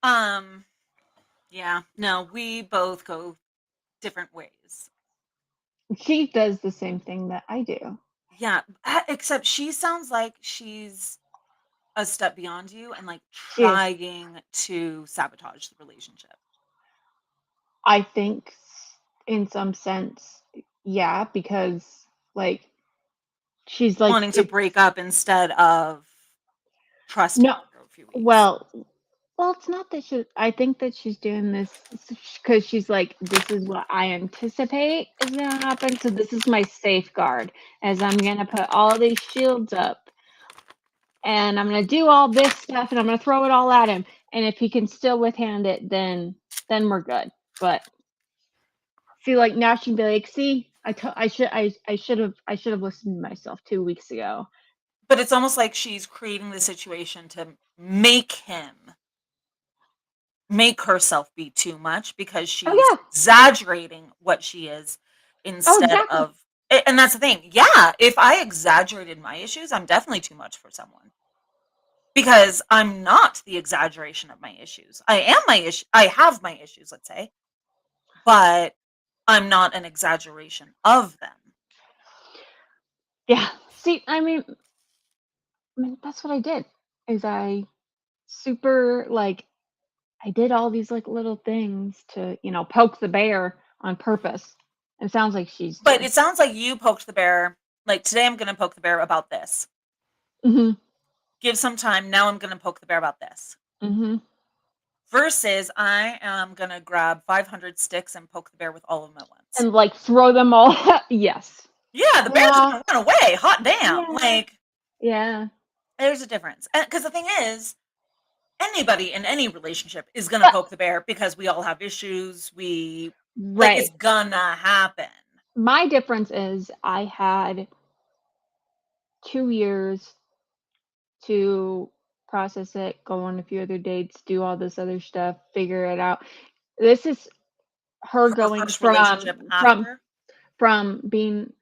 Um. Yeah. No, we both go different ways. She does the same thing that I do. Yeah. Except she sounds like she's a step beyond you and like She is. trying to sabotage the relationship, I think in some sense, yeah, because, like, she's like, wanting to it's break up instead of trusting no you for a few weeks. well well, it's not that I think that she's doing this because she's like, "This is what I anticipate is gonna happen, so this is my safeguard, as I'm gonna put all these shields up, and I'm gonna do all this stuff, and I'm gonna throw it all at him, and if he can still withstand it, then we're good." But see, like, now she'd be like, "See, I should have listened to myself 2 weeks ago. But it's almost like she's creating the situation to make herself be too much because Oh she's yeah. exaggerating what she is Oh, instead exactly. of and that's the thing. Yeah, if I exaggerated my issues, I'm definitely too much for someone. Because I'm not the exaggeration of my issues. I have my issues, let's say, but I'm not an exaggeration of them. Yeah. See, that's what I did. Is I super like I did all these like little things to, poke the bear on purpose. It sounds like she's But doing. it sounds like you poked the bear. Like today I'm going to poke the bear about this. Mhm. Give some time. Now I'm going to poke the bear about this. Mhm. Versus I am going to grab 500 sticks and poke the bear with all of them at once. And like throw them all. Yes. Yeah, the bear's Yeah. going to run away. Hot damn. Yeah. Like Yeah. there's a difference. Because the thing is, anybody in any relationship is gonna poke the bear because we all have issues. It's Right. gonna happen. My difference is I had 2 years to process it, go on a few other dates, do all this other stuff, figure it out. This is her Her going first relationship from after. being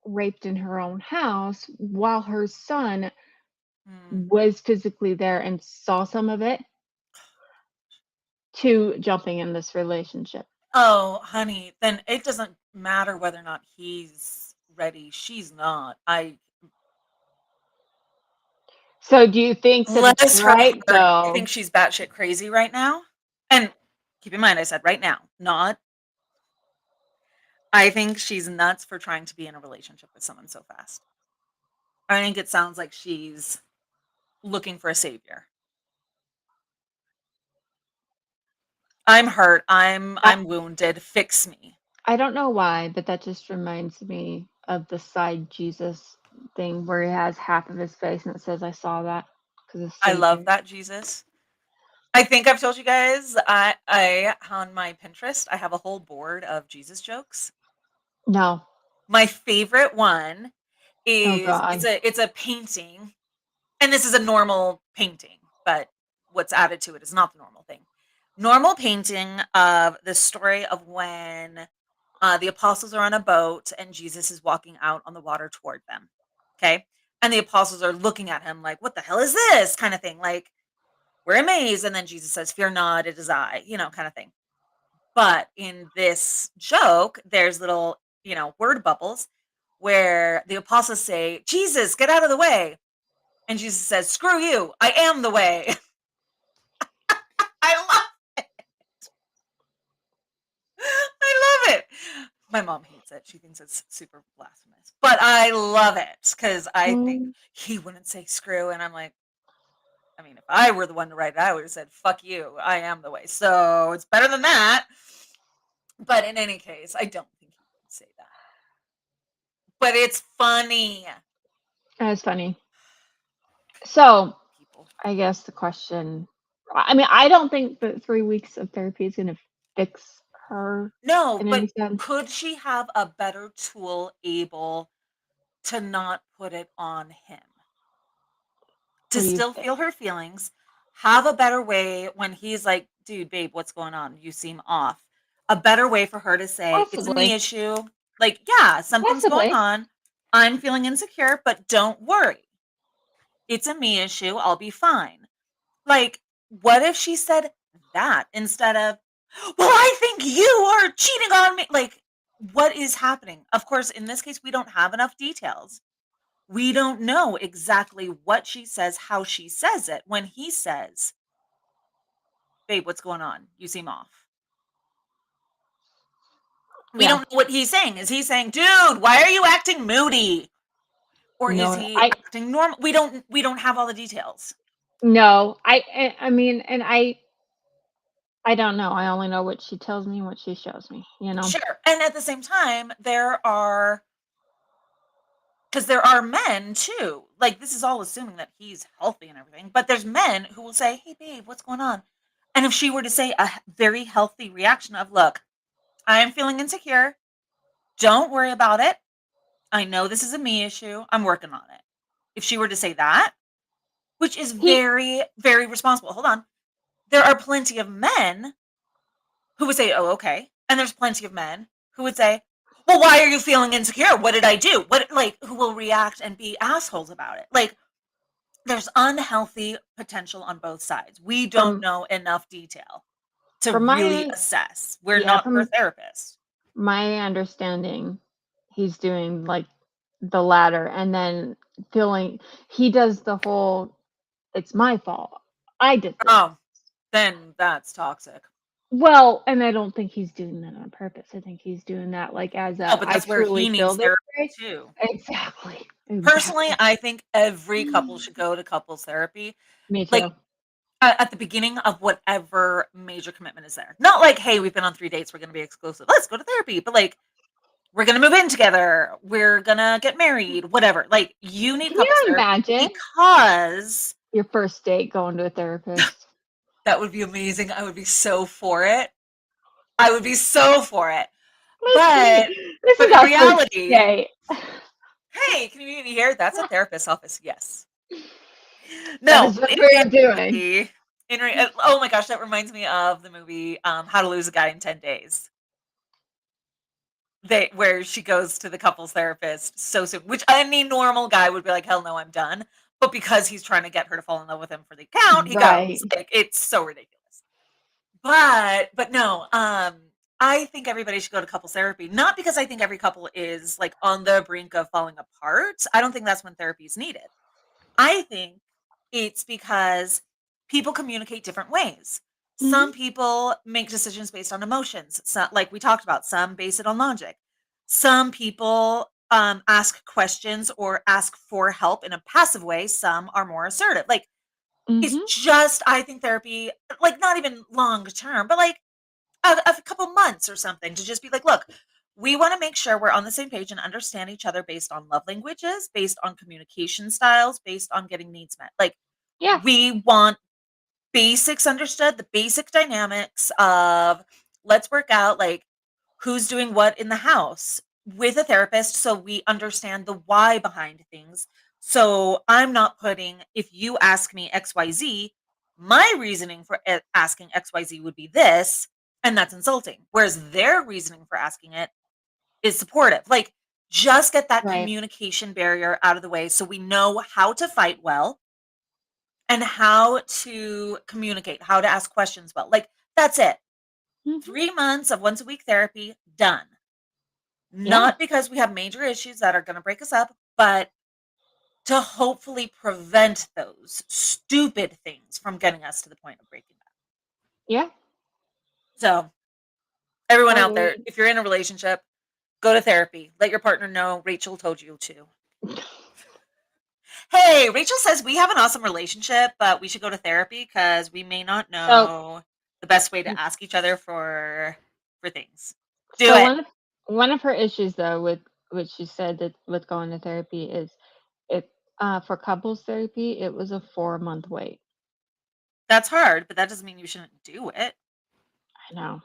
raped in her own house while her son Hmm. was physically there and saw some of it to jumping in this relationship. Oh, honey, then it doesn't matter whether or not he's ready. She's not. So do you think that it's Bless her right heart. I though? think she's batshit crazy right now. And keep in mind, I said right now, not. I think she's nuts for trying to be in a relationship with someone so fast. I think it sounds like she's looking for a savior. I'm hurt. I I'm wounded. Fix me. I don't know why, but that just reminds me of the side Jesus thing where he has half of his face and it says, "I saw that," because of I love Savior. that, Jesus. I think I've told you guys I on my Pinterest, I have a whole board of Jesus jokes. No. My favorite one Oh is God. it's a painting, and this is a normal painting, but what's added to it is not the normal thing. Normal painting of the story of when the apostles are on a boat and Jesus is walking out on the water toward them. Okay. And the apostles are looking at him like, what the hell is this? Kind of thing. Like, we're amazed. And then Jesus says, fear not, it is I, kind of thing. But in this joke, there's little, word bubbles where the apostles say, Jesus, get out of the way. And Jesus says, screw you, I am the way. I love I love it. My mom hates it. She thinks it's super blasphemous. But I love it because I think Mm, he wouldn't say screw. And I'm like, I mean, if I were the one to write it, I would have said, fuck you. I am the way. So it's better than that. But in any case, I don't think he would say that. But it's funny. that's funny. So People. I guess the question, I don't think that 3 weeks of therapy is gonna fix her No, in but any sense. could she have a better tool able to not put it on him? To What do you still think? feel her feelings, have a better way when he's like, dude, babe, what's going on? You seem off. A better way for her to say, it's a me Possibly. issue. Like, yeah, something's going Possibly. on. I'm feeling insecure, but don't worry. It's a me issue. I'll be fine. Like, what if she said that instead of, well, I think you are cheating on me? Like, what is happening? Of course, in this case, we don't have enough details. We don't know exactly what she says, how she says it when he says, "Babe, what's going on? You seem off." We Yeah. don't know what he's saying. Is he saying, "Dude, why are you acting moody?" Or is No, he acting normal? We don't have all the details. no, I mean, and I don't know. I only know what she tells me and what she shows me, you know? Sure. And at the same time, because there are men too. Like this is all assuming that he's healthy and everything, but there's men who will say, "Hey babe, what's going on?" And if she were to say a very healthy reaction of, "Look, I am feeling insecure. Don't worry about it. I know this is a me issue. I'm working on it. If she were to say that, which is He very, very responsible. Hold on. There are plenty of men who would say, "Oh, okay." And there's plenty of men who would say, "Well, why are you feeling insecure? What did I do?" What like who will react and be assholes about it. Like there's unhealthy potential on both sides. We don't from know enough detail to from my really assess. We're yeah, not her from therapist. my understanding, he's doing like the latter, and then feeling he does the whole it's my fault. I did this. Oh, then that's toxic. Well, and I don't think he's doing that on purpose. I think he's doing that like as Oh, a but I that's where truly he feel needs this therapy way. too. Exactly. Personally, Exactly. I think every couple should go to couples therapy. Me Like too. at the beginning of whatever major commitment is there. Not like, hey, we've been on 3 dates, we're going to be exclusive. Let's go to therapy. But like, we're going to move in together. We're going to get married, whatever. Like, you need Can couples you therapy imagine because your first date going to a therapist? that would be amazing. I would be so for it. I would be so for it. Let's But see. This but is in our first reality, date. hey, can you hear? That's a therapist's office. Yes. That No, is what in we're doing. reality, oh my gosh, that reminds me of the movie How to Lose a Guy in 10 Days. Where she goes to the couples therapist so soon, which any normal guy would be like, hell no, I'm done. But because he's trying to get her to fall in love with him for the account, he goes. Right. Like it's so ridiculous. But no, I think everybody should go to couples therapy. Not because I think every couple is like on the brink of falling apart. I don't think that's when therapy is needed. I think it's because people communicate different ways. Some Mhm. people make decisions based on emotions, so, like we talked about. Some base it on logic. Some people ask questions or ask for help in a passive way. Some are more assertive. Like it's Mhm. just, I think therapy, like not even long term, but like a couple months or something to just be like, look, we want to make sure we're on the same page and understand each other based on love languages, based on communication styles, based on getting needs met. Like, Yeah. we want basics understood, the basic dynamics of let's work out like who's doing what in the house with a therapist so we understand the why behind things. So I'm not putting, if you ask me XYZ, my reasoning for asking XYZ would be this, and that's insulting. Whereas their reasoning for asking it is supportive. Like, just get that Right. communication barrier out of the way so we know how to fight well and how to communicate, how to ask questions well. Like, that's it. Mhm. 3 months of once a week therapy, done. Yeah. Not because we have major issues that are going to break us up, but to hopefully prevent those stupid things from getting us to the point of breaking up. Yeah. So, everyone out there, Agreed. if you're in a relationship, go to therapy. Let your partner know Rachel told you to. Hey, Rachel says we have an awesome relationship, but we should go to therapy because we may not So know the best way to ask each other for things. Do so it. one of her issues though with what she said that with going to therapy is it for couples therapy, it was a 4-month wait. That's hard, but that doesn't mean you shouldn't do it. I know.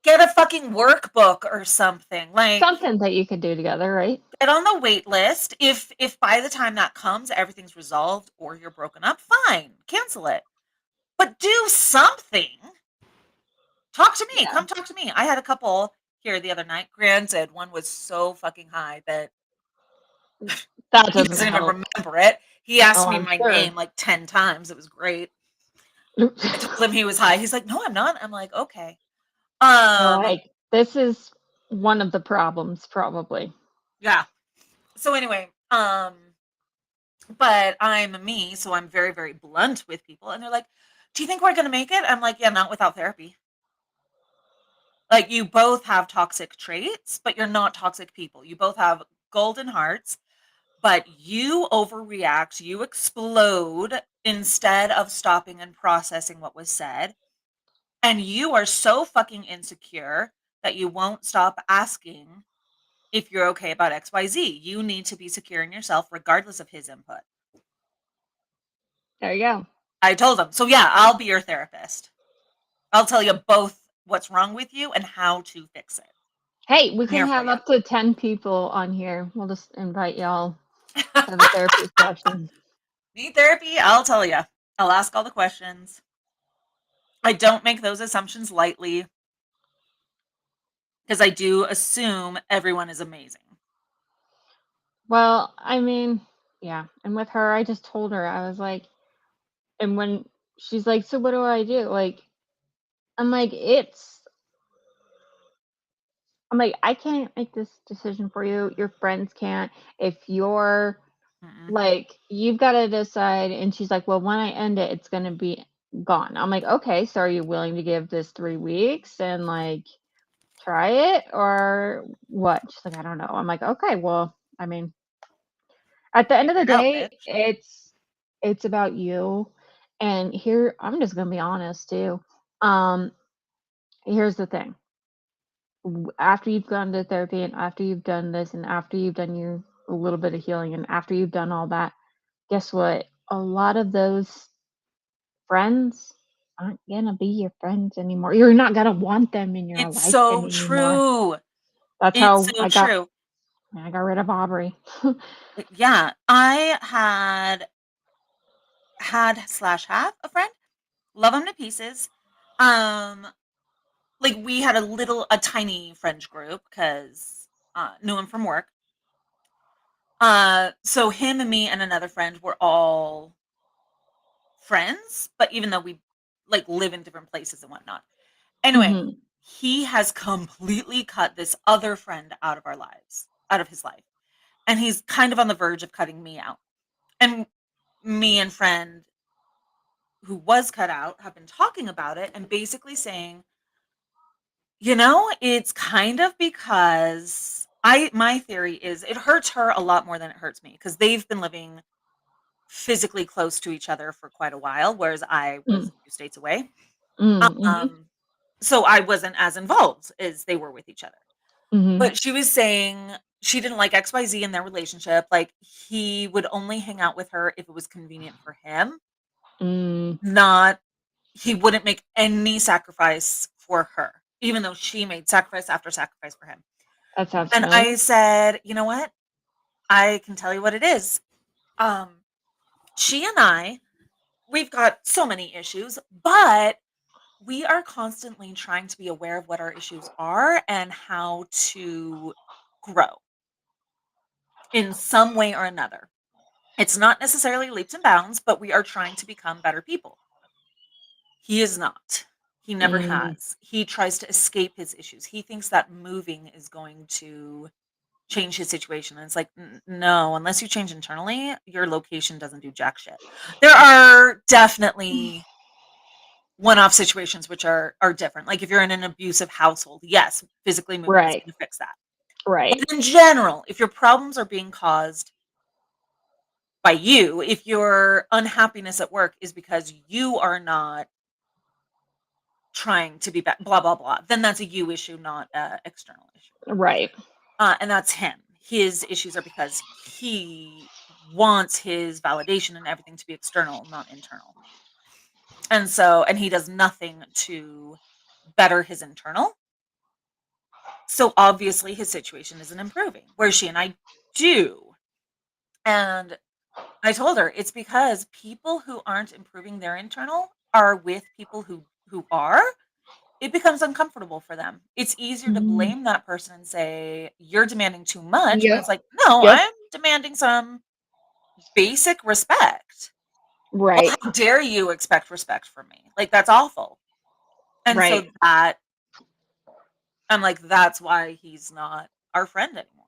Get a fucking workbook or something. Like Something that you could do together, right? get on the wait list. If by the time that comes everything's resolved or you're broken up, fine. Cancel it. But do something. Talk to me. Yeah. Come talk to me. I had a couple here the other night. Granted, one was so fucking high that That he doesn't doesn't even help. remember it. He asked Oh, me I'm my sure. name like 10 times. It was great. I told him he was high. He's like, "No, I'm not." I'm like, "Okay." Um, Like, this is one of the problems probably. yeah. So anyway, but I'm me, so I'm very, very blunt with people. And they're like, "Do you think we're going to make it?" I'm like, "Yeah, not without therapy." Like, you both have toxic traits, but you're not toxic people. You both have golden hearts, but you overreact, you explode instead of stopping and processing what was said. And you are so fucking insecure that you won't stop asking if you're okay about XYZ. You need to be secure in yourself regardless of his input. There you go. I told him. So yeah, I'll be your therapist. I'll tell you both what's wrong with you and how to fix it. Hey, we I'm can here for have you. up to 10 people on here. We'll just invite y'all to have a therapy session. Need therapy? I'll tell you. I'll ask all the questions. I don't make those assumptions lightly because I do assume everyone is amazing. Well, I mean, yeah. And with her, I just told her, I was like, and when she's like, so what do I do? Like, I'm like, I'm like, I can't make this decision for you. Your friends can't. If you're Mm-mm. like, you've got to decide. And she's like, well, when I end it, it's going to be gone. I'm like, okay, so are you willing to give this 3 weeks and like try it or what? She's like, I don't know. I'm like, okay, well, I mean, at the end of Figure the it out, day, bitch. it's about you. And here, I'm just going to be honest too. Um, Here's the thing. After you've gone to therapy and after you've done this and after you've done your a little bit of healing and after you've done all that, guess what? A lot of those friends aren't gonna be your friends anymore. You're not gonna want them in your It's life so anymore. true. That's It's how so true. I got rid of Aubrey. Yeah, I had slash have a friend. Love him to pieces. Um, like we had a tiny French group because knew him from work. So him and me and another friend were all friends, but even though we like live in different places and whatnot. Anyway, Mhm. he has completely cut this other friend out of his life. And he's kind of on the verge of cutting me out. And me and friend who was cut out have been talking about it and basically saying, it's kind of because my theory is it hurts her a lot more than it hurts me because they've been living physically close to each other for quite a while, whereas I was Mm. a few states away. Mhm. Um, so I wasn't as involved as they were with each other. Mhm. But she was saying she didn't like XYZ in their relationship. Like he would only hang out with her if it was convenient for him, Mm. not he wouldn't make any sacrifice for her, even though she made sacrifice after sacrifice for him. That sounds And familiar. I said, you know what? I can tell you what it is. Um, she and we've got so many issues, but we are constantly trying to be aware of what our issues are and how to grow in some way or another. It's not necessarily leaps and bounds, but we are trying to become better people. He is not. He never Mm. has. He tries to escape his issues. He thinks that moving is going to change his situation. And it's like, no, unless you change internally, your location doesn't do jack shit. There are definitely one-off situations which are different. Like if you're in an abusive household, yes, physically moving is Right. going to fix that. But Right. in general, if your problems are being caused by you, if your unhappiness at work is because you are not trying to be blah blah blah, then that's a you issue, not a external issue. Right. And that's him. His issues are because he wants his validation and everything to be external, not internal. And he does nothing to better his internal. So obviously his situation isn't improving, where she and I do. And I told her it's because people who aren't improving their internal are with people who are. It becomes uncomfortable for them. It's easier to Mm. blame that person and say you're demanding too much when Yep. it's like, no, Yep. I'm demanding some basic respect. Well, Right. how dare you expect respect from me? Like that's awful. And Right. so that I'm like, that's why he's not our friend anymore.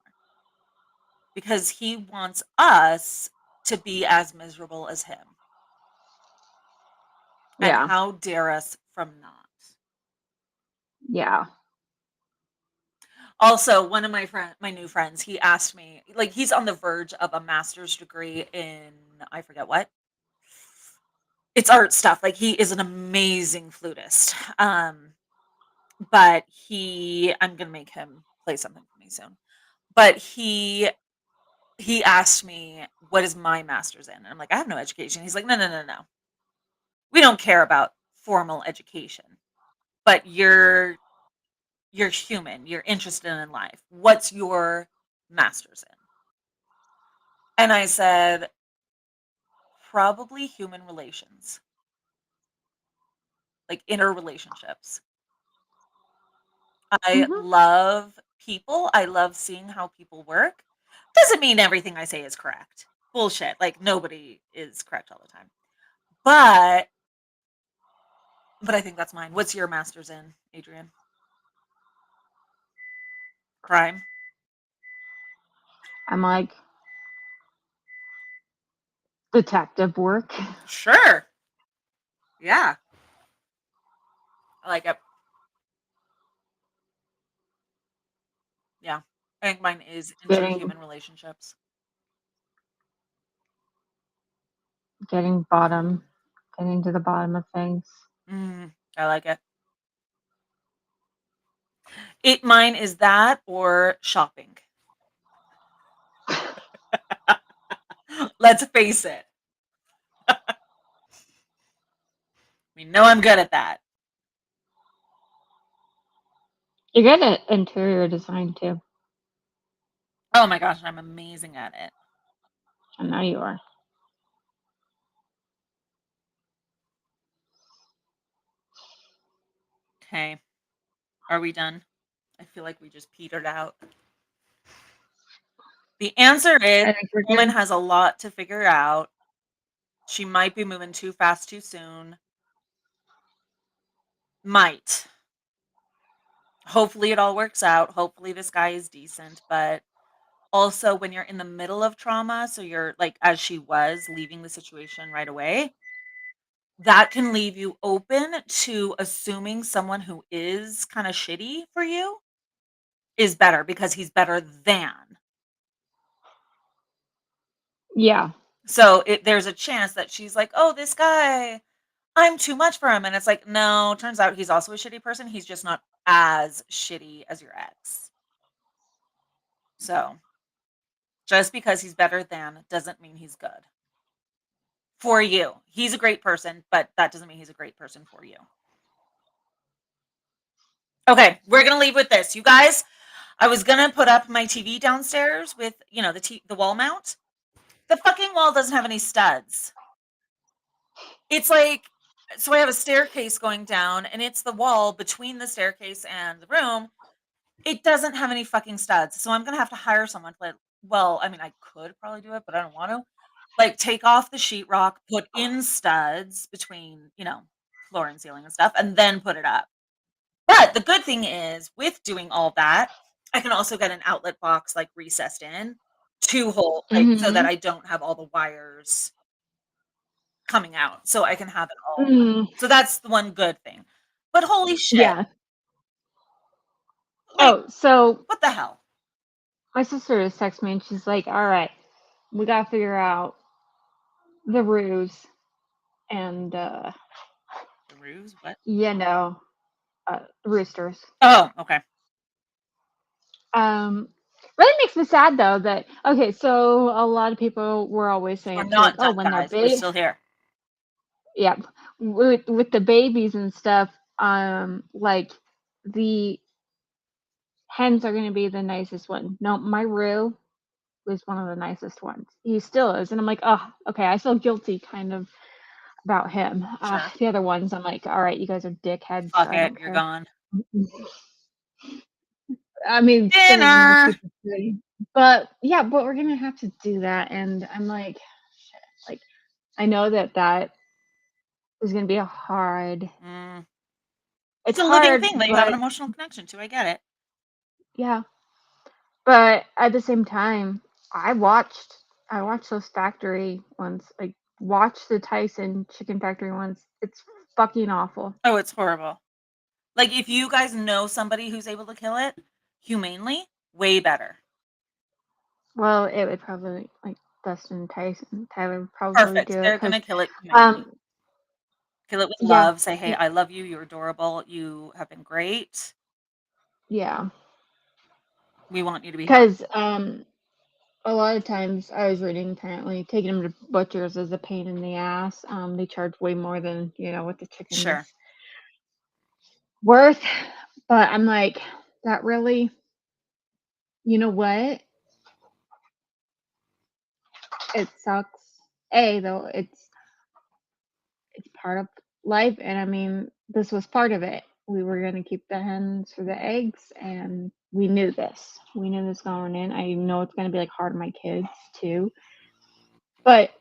Because he wants us to be as miserable as him. And Yeah. how dare us from not? Yeah. Also, one of my new friends, he asked me, like, he's on the verge of a master's degree in, I forget what. It's art stuff. Like, he is an amazing flutist. But I'm gonna make him play something for me soon. But he asked me, what is my master's in? And I'm like, I have no education. He's like, no, no, no, no. We don't care about formal education, but you're human, you're interested in life. What's your master's in? And I said, probably human relations, like interrelationships. I Mhm. love people. I love seeing how people work. Doesn't mean everything I say is correct. Bullshit. Like nobody is correct all the time. But I think that's mine. What's your master's in, Adrian? Crime? I'm like detective work. Sure. Yeah. I like it. Yeah. I think mine is into getting human relationships. getting to the bottom of things. I like it. Mine is that or shopping. Let's face it. We know I'm good at that. You're good at interior design too. Oh my gosh, I'm amazing at it. I know you are. Okay. Are we done? I feel like we just petered out. The answer is I think we're woman good. has a lot to figure out. She might be moving too fast too soon. Might. Hopefully it all works out. Hopefully this guy is decent, but also when you're in the middle of trauma, so you're like as she was leaving the situation right away, that can leave you open to assuming someone who is kind of shitty for you is better because he's better than. Yeah. So there's a chance that she's like, "Oh, this guy, I'm too much for him." And it's like, "No, turns out he's also a shitty person. He's just not as shitty as your ex." So, just because he's better than doesn't mean he's good for you. He's a great person, but that doesn't mean he's a great person for you. Okay, we're going to leave with this. You guys, I was going to put up my TV downstairs with, the wall mount. The fucking wall doesn't have any studs. It's like, so I have a staircase going down and it's the wall between the staircase and the room. It doesn't have any fucking studs. So I'm going to have to hire someone to well, I mean, I could probably do it, but I don't want to. Like take off the sheetrock, put in studs between, floor and ceiling and stuff, and then put it up. But the good thing is with doing all that, I can also get an outlet box like recessed in to hold like so that Mhm. I don't have all the wires coming out. So I can have it all. Mm, So that's the one good thing. But holy shit. yeah. Like Oh, so what the hell? my sister just texted me and she's like, "All right, we gotta figure out the ruse and The ruse? What? you know, roosters." Oh, okay. Really makes me sad though that okay, so a lot of people were always We're saying too, like, not oh, done, when they're guys. We're big, still here. yeah, with the babies and stuff, like the hens are gonna be the nicest one. No, my Roo was one of the nicest ones. He still is, and I'm like, oh, okay, I feel guilty kind of about him. Sure. The other ones, I'm like, all right, you guys are dickheads, so Fuck I it. don't You're care. gone. I mean, some of them are Dinner. super pretty, but yeah, but we're gonna have to do that, and I'm like, shit, like I know that is gonna be a hard. Mm. It's It's a living hard, thing that you have an but emotional connection to. I get it. yeah, but at the same time, I watched those factory ones. Like, watch the Tyson chicken factory ones. It's fucking awful. Oh, it's horrible. Like if you guys know somebody who's able to kill it humanely, way better. Well, it would probably like Dustin Tyson Tyler would probably Perfect. do it They're because gonna kill it humanely. um Kill it with yeah love. Say, hey, I love you. You're adorable. You have been great. yeah We want you to be happy. because a lot of times I was reading apparently taking them to butchers is a pain in the ass. They charge way more than what the chicken is Sure. worth. But I'm like, that really, you know what? It sucks. Though, it's part of life, and I mean, this was part of it. We were gonna keep the hens for the eggs, and we knew this. We knew this going in. I know it's gonna be, like, hard on my kids too, but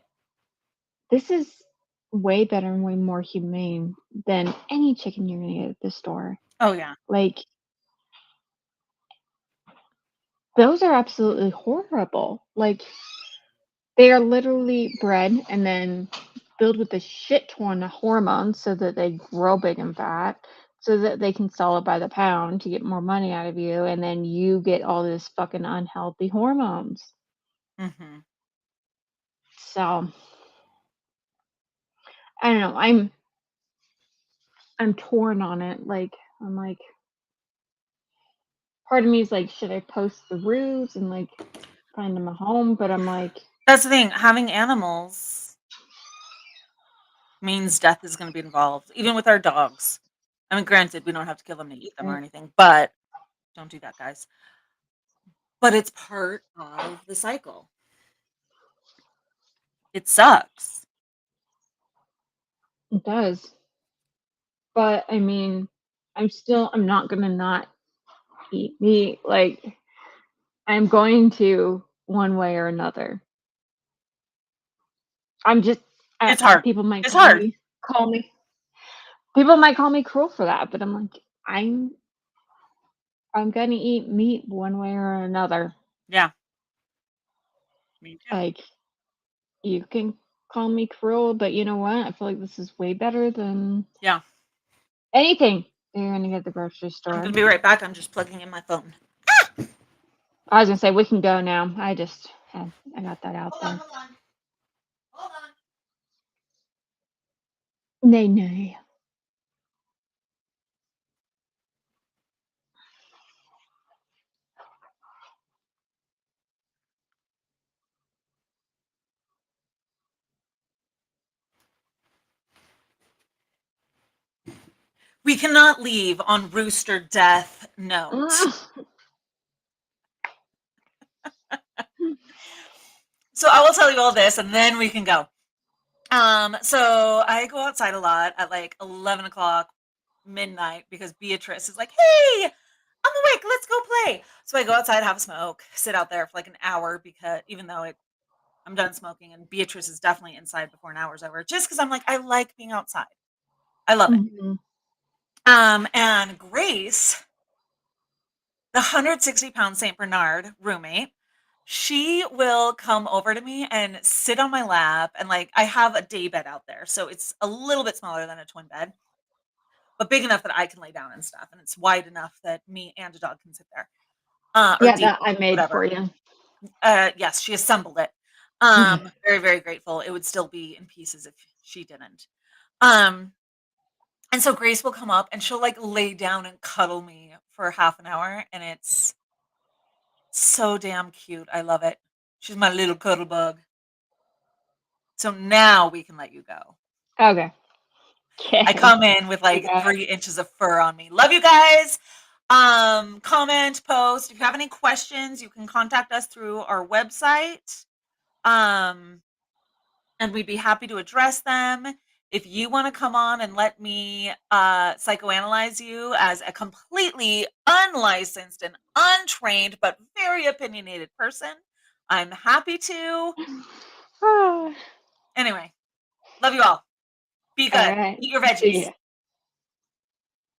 this is way better and way more humane than any chicken you're gonna get at the store. Oh yeah. Like, those are absolutely horrible. Like, they are literally bred and then filled with a shit ton of hormones so that they grow big and fat, so that they can sell it by the pound to get more money out of you, and then you get all this fucking unhealthy hormones. Hmm. So, I don't know, I'm torn on it, like, I'm like part of me is like, should I post the ruse and, like, find them a home? But I'm like, That's the thing. Having animals means death is going to be involved, even with our dogs. I mean, granted, we don't have to kill them to eat them or right, anything, but don't do that, guys. But it's part of the cycle. It sucks. it does. But I mean, I'm not gonna not eat meat, like, I'm going to one way or another. I'm just It's hard. people might It's hard. call me people might call me cruel for that, but I'm like, I'm gonna eat meat one way or another. Yeah, me too. Like, you can call me cruel, but you know what? I feel like this is way better than Yeah. anything you're gonna get at the grocery I'm store. going to be right back. I'm just plugging in my phone. I was gonna say we can go now. I got that out Hold on, there. hold on. Hold on. Nay, nay. We cannot leave on rooster death note. So I will tell you all this and then we can go. So I go outside a lot at like 11 o'clock midnight because Beatrice is like, hey, I'm awake, let's go play. So I go outside, have a smoke, sit out there for like an hour because even though I'm done smoking and Beatrice is definitely inside before an hour's over, just because I'm like, I like being outside. I love it. Mhm. And Grace, the 160-pound St. Bernard roommate, she will come over to me and sit on my lap. And like, I have a day bed out there. So it's a little bit smaller than a twin bed, but big enough that I can lay down and stuff. And it's wide enough that me and a dog can sit there, or Yeah, deep, that I made whatever. for you. Yes, she assembled it. Very, very grateful. It would still be in pieces if she didn't. Um, and so Grace will come up and she'll like lay down and cuddle me for half an hour. And it's so damn cute. I love it. She's my little cuddle bug. So now we can let you go. Okay. I Okay. come in with You like got 3 inches of fur on me. Love you guys. Comment, post. If you have any questions, you can contact us through our website. Um, and we'd be happy to address them. If you want to come on and let me psychoanalyze you as a completely unlicensed and untrained but very opinionated person, I'm happy to. Ah, Anyway, love you all. Be all good. right. Eat your See veggies. ya.